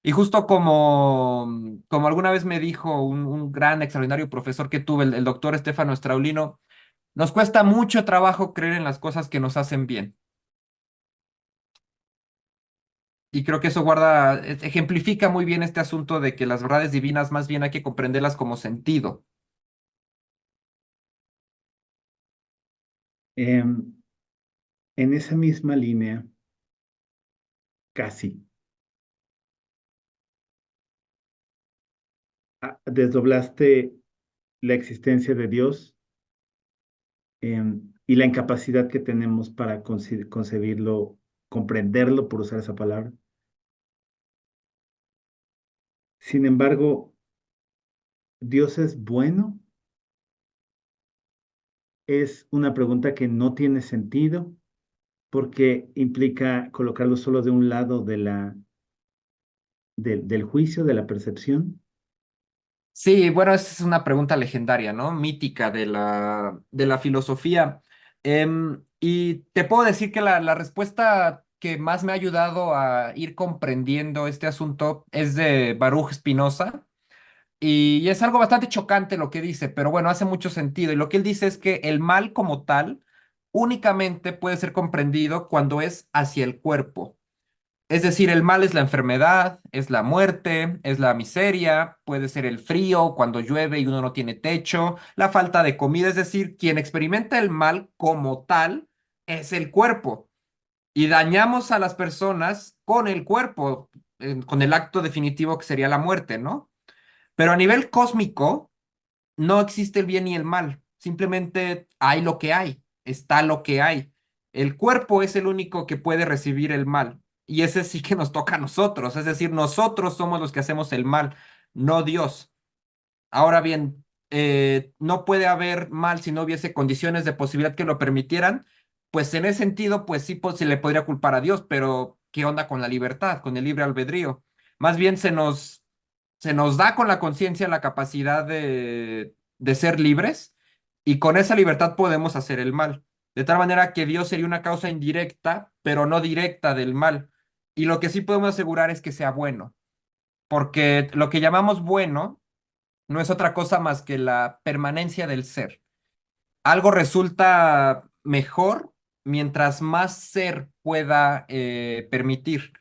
Y justo como alguna vez me dijo un gran, extraordinario profesor que tuve, el doctor Estefano Straulino, nos cuesta mucho trabajo creer en las cosas que nos hacen bien. Y creo que eso ejemplifica muy bien este asunto de que las verdades divinas más bien hay que comprenderlas como sentido. Em, en esa misma línea, casi, desdoblaste la existencia de Dios y la incapacidad que tenemos para concebirlo, comprenderlo, por usar esa palabra. Sin embargo, ¿Dios es bueno? Es una pregunta que no tiene sentido porque implica colocarlo solo de un lado del juicio, de la percepción. Sí, bueno, esa es una pregunta legendaria, ¿no? Mítica de la filosofía. Y te puedo decir que la respuesta que más me ha ayudado a ir comprendiendo este asunto es de Baruch Spinoza. Y es algo bastante chocante lo que dice, pero bueno, hace mucho sentido. Y lo que él dice es que el mal como tal únicamente puede ser comprendido cuando es hacia el cuerpo. Es decir, el mal es la enfermedad, es la muerte, es la miseria, puede ser el frío cuando llueve y uno no tiene techo, la falta de comida. Es decir, quien experimenta el mal como tal es el cuerpo. Y dañamos a las personas con el cuerpo, con el acto definitivo que sería la muerte, ¿no? Pero a nivel cósmico, no existe el bien y el mal, simplemente hay lo que hay, está lo que hay. El cuerpo es el único que puede recibir el mal y ese sí que nos toca a nosotros, es decir, nosotros somos los que hacemos el mal, no Dios. Ahora bien, no puede haber mal si no hubiese condiciones de posibilidad que lo permitieran, pues en ese sentido, pues sí se le podría culpar a Dios, pero ¿qué onda con la libertad, con el libre albedrío? Más bien se nos da con la conciencia la capacidad de ser libres y con esa libertad podemos hacer el mal. De tal manera que Dios sería una causa indirecta, pero no directa del mal. Y lo que sí podemos asegurar es que sea bueno, porque lo que llamamos bueno no es otra cosa más que la permanencia del ser. Algo resulta mejor mientras más ser pueda permitir.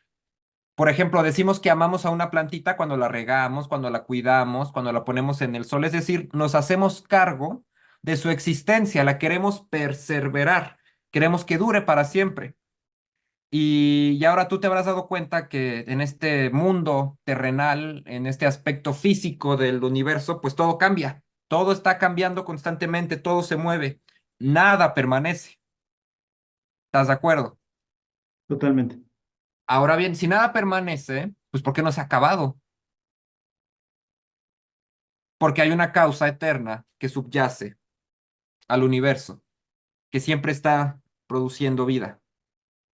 Por ejemplo, decimos que amamos a una plantita cuando la regamos, cuando la cuidamos, cuando la ponemos en el sol, es decir, nos hacemos cargo de su existencia, la queremos perseverar, queremos que dure para siempre. Y ahora tú te habrás dado cuenta que en este mundo terrenal, en este aspecto físico del universo, pues todo cambia, todo está cambiando constantemente, todo se mueve, nada permanece. ¿Estás de acuerdo? Totalmente. Ahora bien, si nada permanece, pues ¿por qué no se ha acabado? Porque hay una causa eterna que subyace al universo, que siempre está produciendo vida.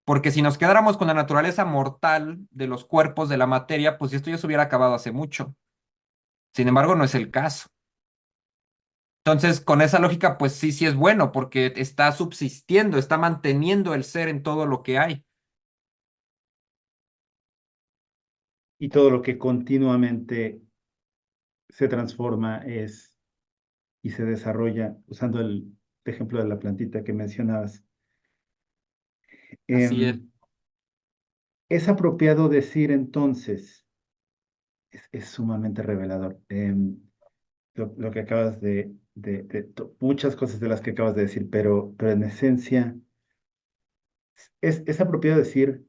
Porque si nos quedáramos con la naturaleza mortal de los cuerpos de la materia, pues esto ya se hubiera acabado hace mucho. Sin embargo, no es el caso. Entonces, con esa lógica, pues sí, sí es bueno, porque está subsistiendo, está manteniendo el ser en todo lo que hay. Y todo lo que continuamente se transforma y se desarrolla, usando el ejemplo de la plantita que mencionabas. Así es. Em, es apropiado decir entonces, es sumamente revelador, lo que acabas muchas cosas de las que acabas de decir, pero en esencia, es apropiado decir,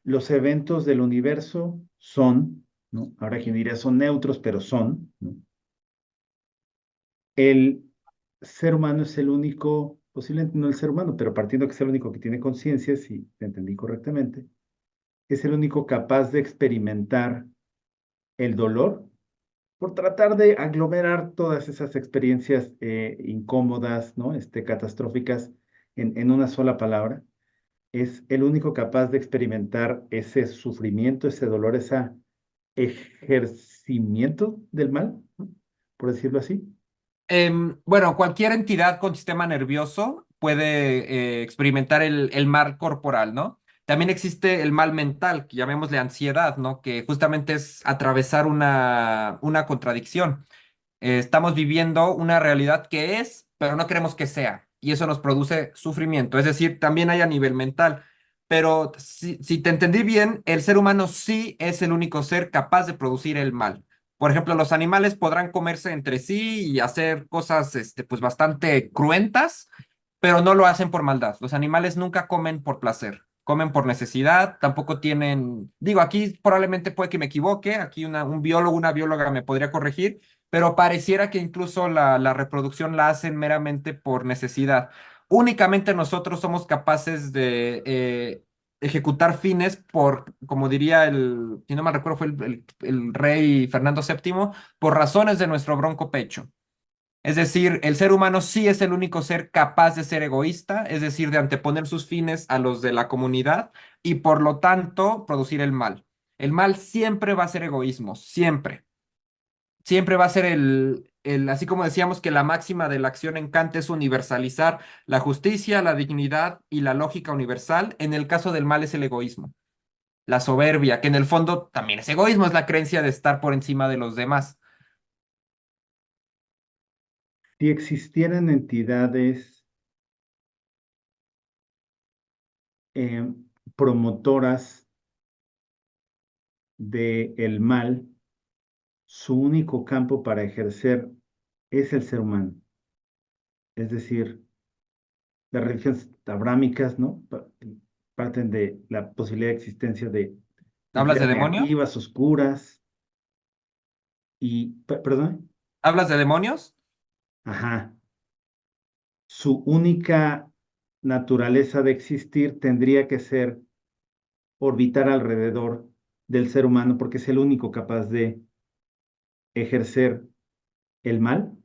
los eventos del universo son, ¿no? Ahora quien diría son neutros, pero son, ¿no? El ser humano es el único, posiblemente no el ser humano, pero partiendo que es el único que tiene conciencia, si te entendí correctamente, es el único capaz de experimentar el dolor por tratar de aglomerar todas esas experiencias incómodas, ¿no? Catastróficas en una sola palabra. Es el único capaz de experimentar ese sufrimiento, ese dolor, ese ejercimiento del mal, ¿no? Por decirlo así. Bueno, cualquier entidad con sistema nervioso puede experimentar el mal corporal, ¿no? También existe el mal mental, que llamémosle ansiedad, ¿no? Que justamente es atravesar una contradicción. Estamos viviendo una realidad que es, pero no queremos que sea. Y eso nos produce sufrimiento. Es decir, también hay a nivel mental. Pero si te entendí bien, el ser humano sí es el único ser capaz de producir el mal. Por ejemplo, los animales podrán comerse entre sí y hacer cosas, pues bastante cruentas, pero no lo hacen por maldad. Los animales nunca comen por placer, comen por necesidad, tampoco tienen, digo, aquí probablemente puede que me equivoque, aquí un biólogo, una bióloga me podría corregir, pero pareciera que incluso la reproducción la hacen meramente por necesidad. Únicamente nosotros somos capaces de ejecutar fines por, como diría si no mal recuerdo, fue el rey Fernando VII, por razones de nuestro bronco pecho. Es decir, el ser humano sí es el único ser capaz de ser egoísta, es decir, de anteponer sus fines a los de la comunidad y por lo tanto producir el mal. El mal siempre va a ser egoísmo, siempre. Siempre va a ser así como decíamos que la máxima de la acción en Kant es universalizar la justicia, la dignidad y la lógica universal. En el caso del mal es el egoísmo, la soberbia, que en el fondo también es egoísmo, es la creencia de estar por encima de los demás. Si existieran entidades eh, promotoras del mal, su único campo para ejercer es el ser humano. Es decir, las religiones abrámicas, ¿no? Parten de la posibilidad de existencia de ¿Hablas de entidades demonios? negativas, oscuras, perdón, ¿Hablas de demonios? ajá, su única naturaleza de existir tendría que ser orbitar alrededor del ser humano porque es el único capaz de ejercer el mal.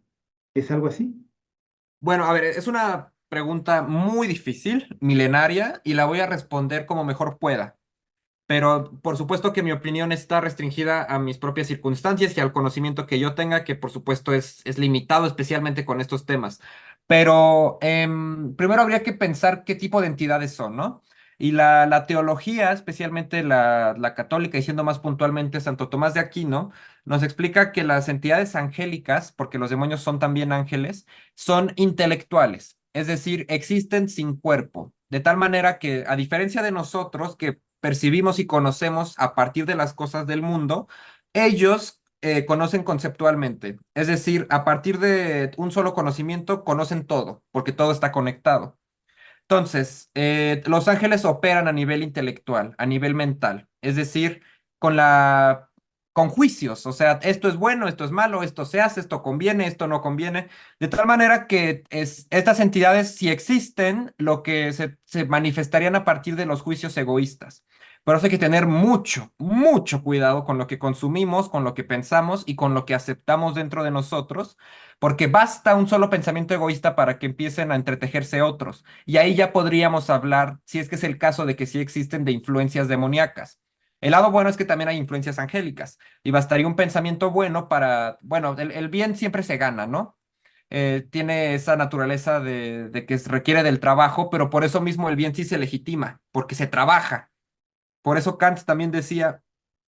¿Es algo así? Bueno, a ver, es una pregunta muy difícil, milenaria, y la voy a responder como mejor pueda. Pero por supuesto que mi opinión está restringida a mis propias circunstancias y al conocimiento que yo tenga, que por supuesto es limitado, especialmente con estos temas. Pero primero habría que pensar qué tipo de entidades son, ¿no? Y la teología, especialmente la católica, y siendo más puntualmente Santo Tomás de Aquino, nos explica que las entidades angélicas, porque los demonios son también ángeles, son intelectuales, es decir, existen sin cuerpo, de tal manera que, a diferencia de nosotros, que percibimos y conocemos a partir de las cosas del mundo, ellos conocen conceptualmente. Es decir, a partir de un solo conocimiento, conocen todo, porque todo está conectado. Entonces, los ángeles operan a nivel intelectual, a nivel mental, es decir, con con juicios, o sea, esto es bueno, esto es malo, esto se hace, esto conviene, esto no conviene, de tal manera que estas entidades, si existen, lo que se manifestarían a partir de los juicios egoístas. Pero eso hay que tener mucho, mucho cuidado con lo que consumimos, con lo que pensamos y con lo que aceptamos dentro de nosotros, porque basta un solo pensamiento egoísta para que empiecen a entretejerse otros. Y ahí ya podríamos hablar, si es que es el caso de que sí existen, de influencias demoníacas. El lado bueno es que también hay influencias angélicas y bastaría un pensamiento bueno para, bueno, el bien siempre se gana, ¿no? Tiene esa naturaleza de que requiere del trabajo, pero por eso mismo el bien sí se legitima, porque se trabaja. Por eso Kant también decía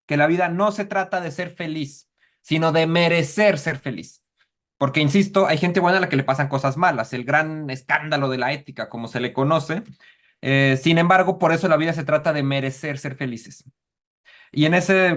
que la vida no se trata de ser feliz, sino de merecer ser feliz. Porque, insisto, hay gente buena a la que le pasan cosas malas, el gran escándalo de la ética, como se le conoce. Sin embargo, por eso la vida se trata de merecer ser felices. Y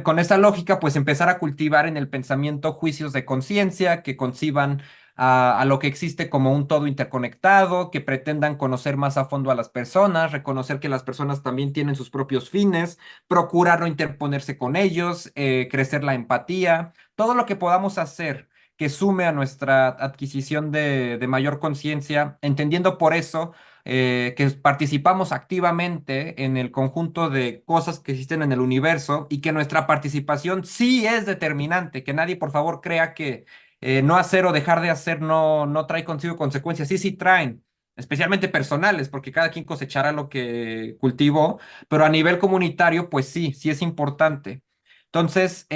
con esa lógica, pues empezar a cultivar en el pensamiento juicios de conciencia que conciban a lo que existe como un todo interconectado, que pretendan conocer más a fondo a las personas, reconocer que las personas también tienen sus propios fines, procurar no interponerse con ellos, crecer la empatía, todo lo que podamos hacer que sume a nuestra adquisición de mayor conciencia, entendiendo por eso que participamos activamente en el conjunto de cosas que existen en el universo y que nuestra participación sí es determinante, que nadie por favor crea que no hacer o dejar de hacer no trae consigo consecuencias, sí, sí traen. Especialmente personales, porque cada quien cosechará lo que cultivó, pero a nivel comunitario, pues sí, sí es importante. Entonces,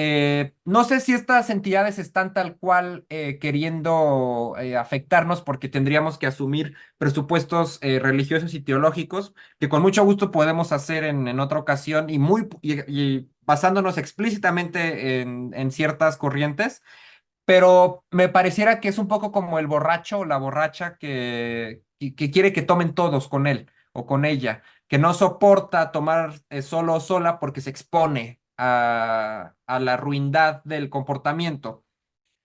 no sé si estas entidades están tal cual queriendo afectarnos porque tendríamos que asumir presupuestos religiosos y teológicos que con mucho gusto podemos hacer en otra ocasión y basándonos explícitamente en ciertas corrientes, pero me pareciera que es un poco como el borracho o la borracha que quiere que tomen todos con él o con ella, que no soporta tomar solo o sola porque se expone a la ruindad del comportamiento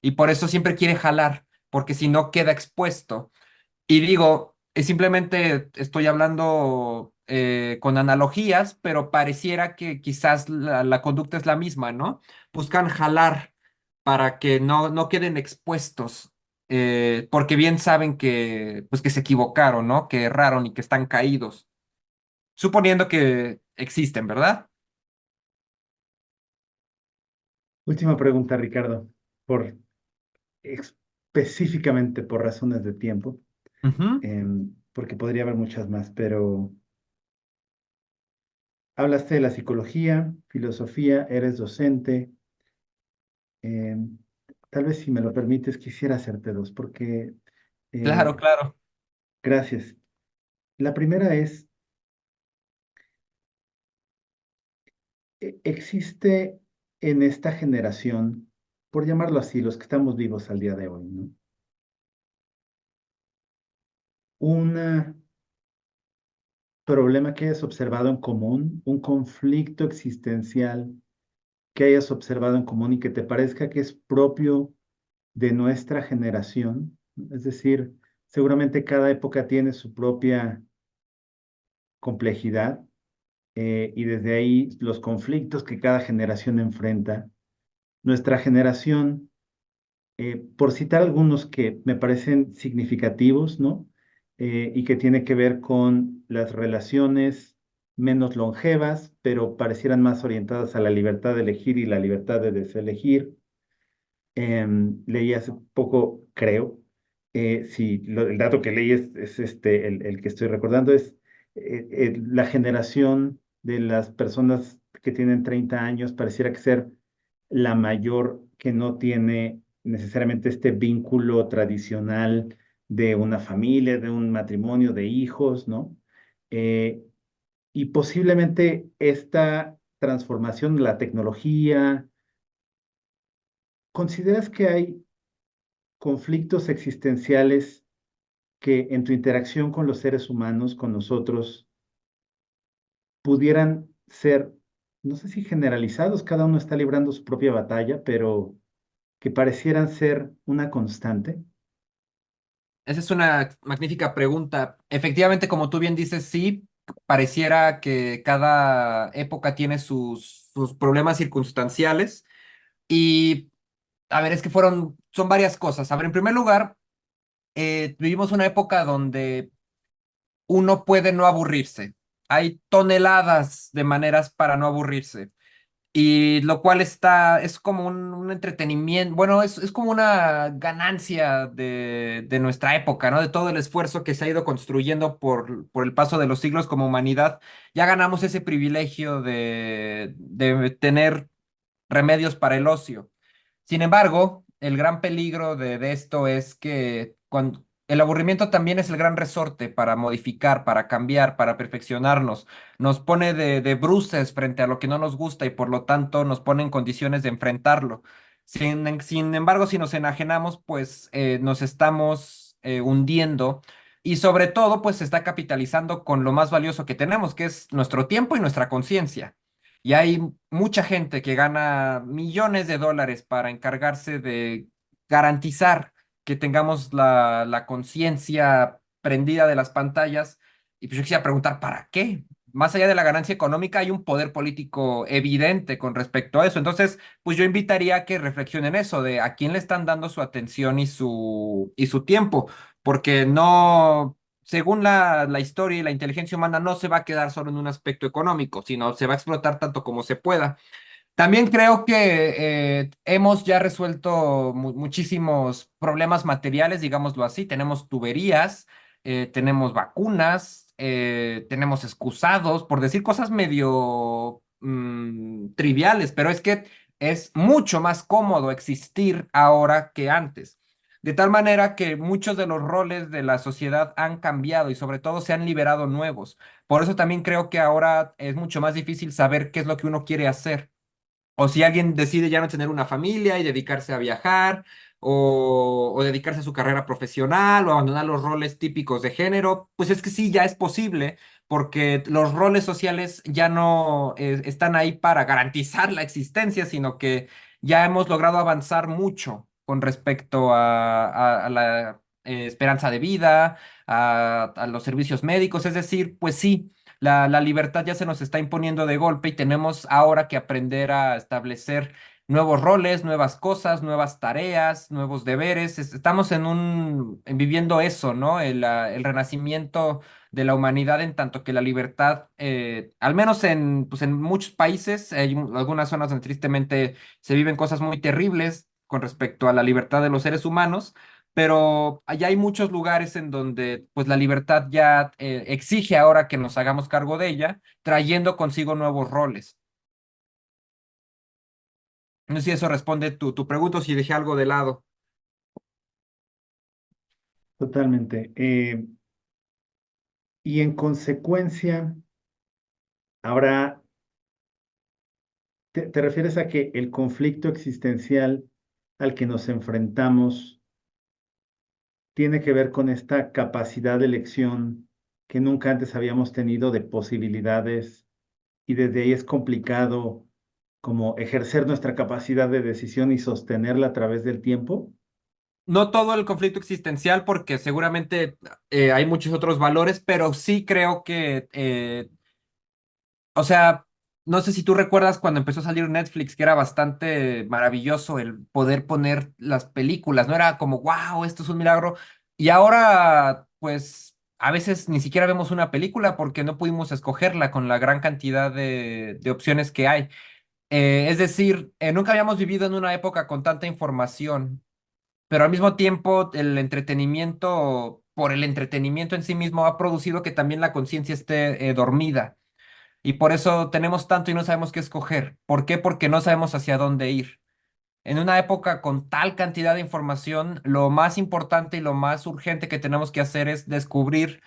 y por eso siempre quiere jalar, porque si no queda expuesto. Y digo, simplemente estoy hablando con analogías, pero pareciera que quizás la conducta es la misma, ¿no? Buscan jalar para que no queden expuestos, porque bien saben pues, que se equivocaron, ¿no? Que erraron y que están caídos, suponiendo que existen, ¿verdad? Última pregunta, Ricardo, por específicamente por razones de tiempo, Ujú. porque podría haber muchas más, pero hablaste de la psicología, filosofía, eres docente. em, Tal vez si me lo permites, quisiera hacerte dos, porque Claro, eh, claro. gracias. La primera es, existe en esta generación, por llamarlo así, los que estamos vivos al día de hoy, ¿no? Un problema que hayas observado en común, un conflicto existencial que hayas observado en común y que te parezca que es propio de nuestra generación. Es decir, seguramente cada época tiene su propia complejidad y desde ahí los conflictos que cada generación enfrenta. Nuestra generación, por citar algunos que me parecen significativos, ¿no? Y que tiene que ver con las relaciones menos longevas, pero parecieran más orientadas a la libertad de elegir y la libertad de deselegir. Leí hace poco, creo, si el dato que leí es este, el que estoy recordando, es la generación de las personas que tienen 30 años pareciera que ser la mayor que no tiene necesariamente este vínculo tradicional de una familia, de un matrimonio, de hijos, ¿no? Eh, y posiblemente esta transformación de la tecnología, ¿consideras que hay conflictos existenciales que en tu interacción con los seres humanos, con nosotros, pudieran ser, no sé si generalizados, cada uno está librando su propia batalla, pero que parecieran ser una constante. Esa es una magnífica pregunta. Efectivamente, como tú bien dices, sí, pareciera que cada época tiene sus problemas circunstanciales. Y, a ver, es que son varias cosas. A ver, en primer lugar, vivimos una época donde uno puede no aburrirse. Hay toneladas de maneras para no aburrirse. Y lo cual es como un entretenimiento, bueno, es como una ganancia de nuestra época, ¿no? De todo el esfuerzo que se ha ido construyendo por el paso de los siglos como humanidad. Ya ganamos ese privilegio de tener remedios para el ocio. Sin embargo, el gran peligro de esto es que cuando el aburrimiento también es el gran resorte para modificar, para cambiar, para perfeccionarnos. Nos pone de bruces frente a lo que no nos gusta y por lo tanto nos pone en condiciones de enfrentarlo. Sin embargo, si nos enajenamos, pues nos estamos hundiendo y sobre todo, pues se está capitalizando con lo más valioso que tenemos, que es nuestro tiempo y nuestra conciencia. Y hay mucha gente que gana millones de dólares para encargarse de garantizar que tengamos la conciencia prendida de las pantallas. Y pues yo quisiera preguntar, ¿para qué? Más allá de la ganancia económica, hay un poder político evidente con respecto a eso. Entonces, pues yo invitaría a que reflexionen eso, de a quién le están dando su atención y su tiempo, porque no, según la historia y la inteligencia humana, no se va a quedar solo en un aspecto económico, sino se va a explotar tanto como se pueda. También creo que hemos ya resuelto muchísimos problemas materiales, digámoslo así. Tenemos tuberías, tenemos vacunas, tenemos excusados, por decir cosas medio triviales, pero es que es mucho más cómodo existir ahora que antes. De tal manera que muchos de los roles de la sociedad han cambiado y sobre todo se han liberado nuevos. Por eso también creo que ahora es mucho más difícil saber qué es lo que uno quiere hacer. O si alguien decide ya no tener una familia y dedicarse a viajar, o dedicarse a su carrera profesional, o abandonar los roles típicos de género, pues es que sí, ya es posible, porque los roles sociales ya no están ahí para garantizar la existencia, sino que ya hemos logrado avanzar mucho con respecto a la esperanza de vida, a los servicios médicos. Es decir, pues sí. La libertad ya se nos está imponiendo de golpe y tenemos ahora que aprender a establecer nuevos roles, nuevas cosas, nuevas tareas, nuevos deberes. Estamos viviendo eso, ¿no? El renacimiento de la humanidad en tanto que la libertad, al menos pues en muchos países, hay algunas zonas donde tristemente se viven cosas muy terribles con respecto a la libertad de los seres humanos, pero allá hay muchos lugares en donde pues la libertad ya exige ahora que nos hagamos cargo de ella, trayendo consigo nuevos roles. No sé si eso responde tu pregunta o si dejé algo de lado. Totalmente. Y en consecuencia, ahora, ¿te refieres a que el conflicto existencial al que nos enfrentamos tiene que ver con esta capacidad de elección que nunca antes habíamos tenido de posibilidades y desde ahí es complicado como ejercer nuestra capacidad de decisión y sostenerla a través del tiempo? No todo el conflicto existencial, porque seguramente hay muchos otros valores, pero sí creo que o sea, no sé si tú recuerdas cuando empezó a salir Netflix, que era bastante maravilloso el poder poner las películas, ¿no? Era como, wow, esto es un milagro. Y ahora, pues, a veces ni siquiera vemos una película porque no pudimos escogerla con la gran cantidad de opciones que hay. Es decir, nunca habíamos vivido en una época con tanta información, pero al mismo tiempo el entretenimiento, por el entretenimiento en sí mismo, ha producido que también la conciencia esté dormida. Y por eso tenemos tanto y no sabemos qué escoger. ¿Por qué? Porque no sabemos hacia dónde ir. En una época con tal cantidad de información, lo más importante y lo más urgente que tenemos que hacer es descubrir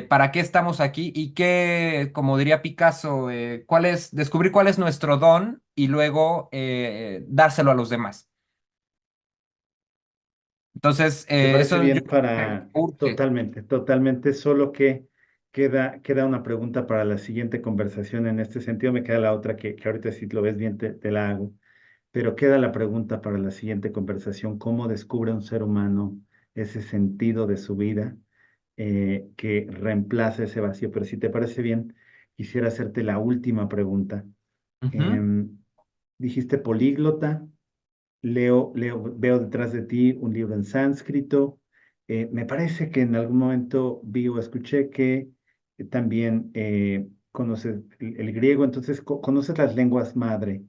para qué estamos aquí y qué, como diría Picasso, descubrir cuál es nuestro don y luego dárselo a los demás. Entonces, Me parece eso yo bien creo que para urge. totalmente, totalmente, solo que queda una pregunta para la siguiente conversación en este sentido. Me queda la otra que ahorita si lo ves bien te la hago. Pero queda la pregunta para la siguiente conversación. ¿Cómo descubre un ser humano ese sentido de su vida que reemplaza ese vacío? Pero si te parece bien, quisiera hacerte la última pregunta. Ujú. Em, dijiste políglota. Veo detrás de ti un libro en sánscrito. Me parece que en algún momento vi o escuché que también conoces el griego, entonces conoces las lenguas madre.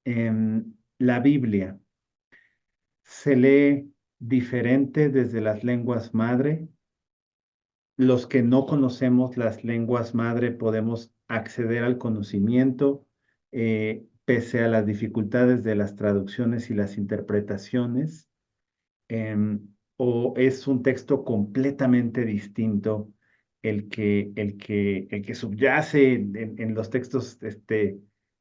La Biblia se lee diferente desde las lenguas madre. Los que no conocemos las lenguas madre podemos acceder al conocimiento pese a las dificultades de las traducciones y las interpretaciones. O es un texto completamente distinto el que subyace en los textos,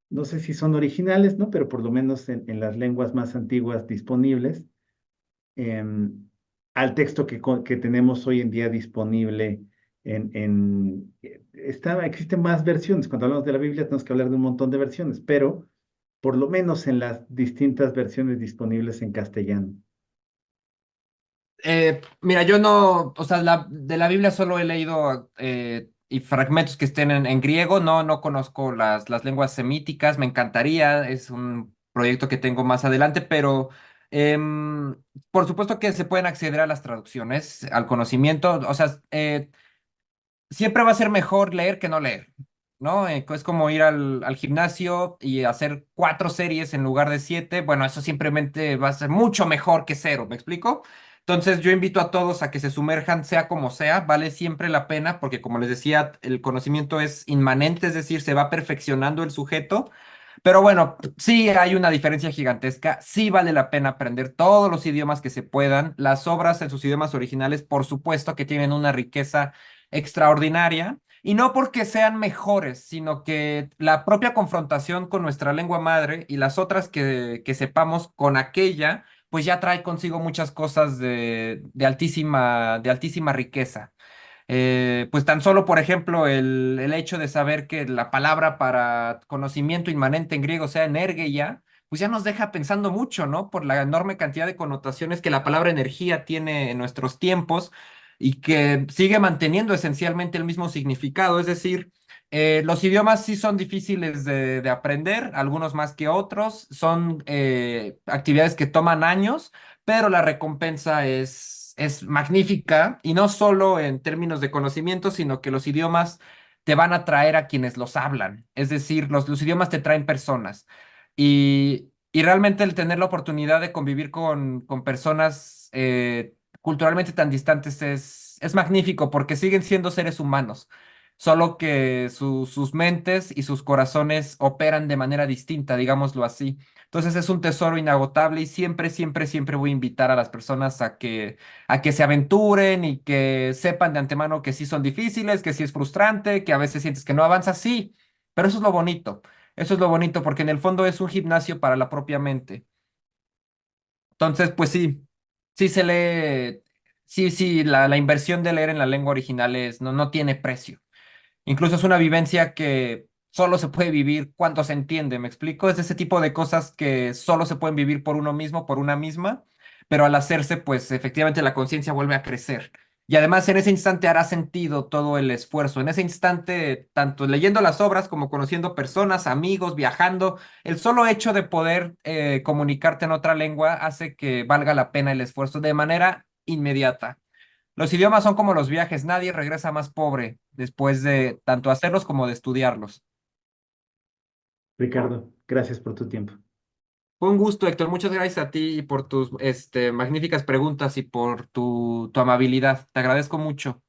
no sé si son originales, ¿no? Pero por lo menos en las lenguas más antiguas disponibles, em, al texto que tenemos hoy en día disponible existen más versiones. Cuando hablamos de la Biblia tenemos que hablar de un montón de versiones, pero por lo menos en las distintas versiones disponibles en castellano. Mira, yo no, o sea, de la Biblia solo he leído y fragmentos que estén en griego, no conozco las lenguas semíticas, me encantaría, es un proyecto que tengo más adelante, pero em, por supuesto que se pueden acceder a las traducciones, al conocimiento, o sea, siempre va a ser mejor leer que no leer, ¿no? Es como ir al gimnasio y hacer 4 series en lugar de 7. Bueno, eso simplemente va a ser mucho mejor que cero, ¿me explico? Entonces yo invito a todos a que se sumerjan, sea como sea, vale siempre la pena, porque como les decía, el conocimiento es inmanente, es decir, se va perfeccionando el sujeto. Pero bueno, sí hay una diferencia gigantesca, sí vale la pena aprender todos los idiomas que se puedan. Las obras en sus idiomas originales, por supuesto que tienen una riqueza extraordinaria, y no porque sean mejores, sino que la propia confrontación con nuestra lengua madre y las otras que sepamos con aquella, pues ya trae consigo muchas cosas de altísima riqueza. Pues tan solo, por ejemplo, el hecho de saber que la palabra para conocimiento inmanente en griego sea energeia, pues ya nos deja pensando mucho, ¿no? Por la enorme cantidad de connotaciones que la palabra energía tiene en nuestros tiempos y que sigue manteniendo esencialmente el mismo significado. Es decir, los idiomas sí son difíciles de aprender, algunos más que otros, son actividades que toman años, pero la recompensa es magnífica, y no solo en términos de conocimiento, sino que los idiomas te van a traer a quienes los hablan. Es decir, los idiomas te traen personas. Y realmente el tener la oportunidad de convivir con personas culturalmente tan distantes es magnífico porque siguen siendo seres humanos, solo que sus mentes y sus corazones operan de manera distinta, digámoslo así. Entonces es un tesoro inagotable, y siempre, siempre, siempre voy a invitar a las personas a que se aventuren y que sepan de antemano que sí son difíciles, que sí es frustrante, que a veces sientes que no avanzas, sí, pero eso es lo bonito. Eso es lo bonito porque en el fondo es un gimnasio para la propia mente. Entonces, pues sí, sí se lee, sí, sí, la inversión de leer en la lengua original no tiene precio. Incluso es una vivencia que solo se puede vivir cuando se entiende, ¿me explico? Es ese tipo de cosas que solo se pueden vivir por uno mismo, por una misma, pero al hacerse, pues efectivamente la conciencia vuelve a crecer. Y además en ese instante hará sentido todo el esfuerzo. En ese instante, tanto leyendo las obras como conociendo personas, amigos, viajando, el solo hecho de poder comunicarte en otra lengua hace que valga la pena el esfuerzo de manera inmediata. Los idiomas son como los viajes, nadie regresa más pobre después de tanto hacerlos como de estudiarlos. Ricardo, gracias por tu tiempo. Fue un gusto, Héctor. Muchas gracias a ti por tus magníficas preguntas y por tu amabilidad. Te agradezco mucho.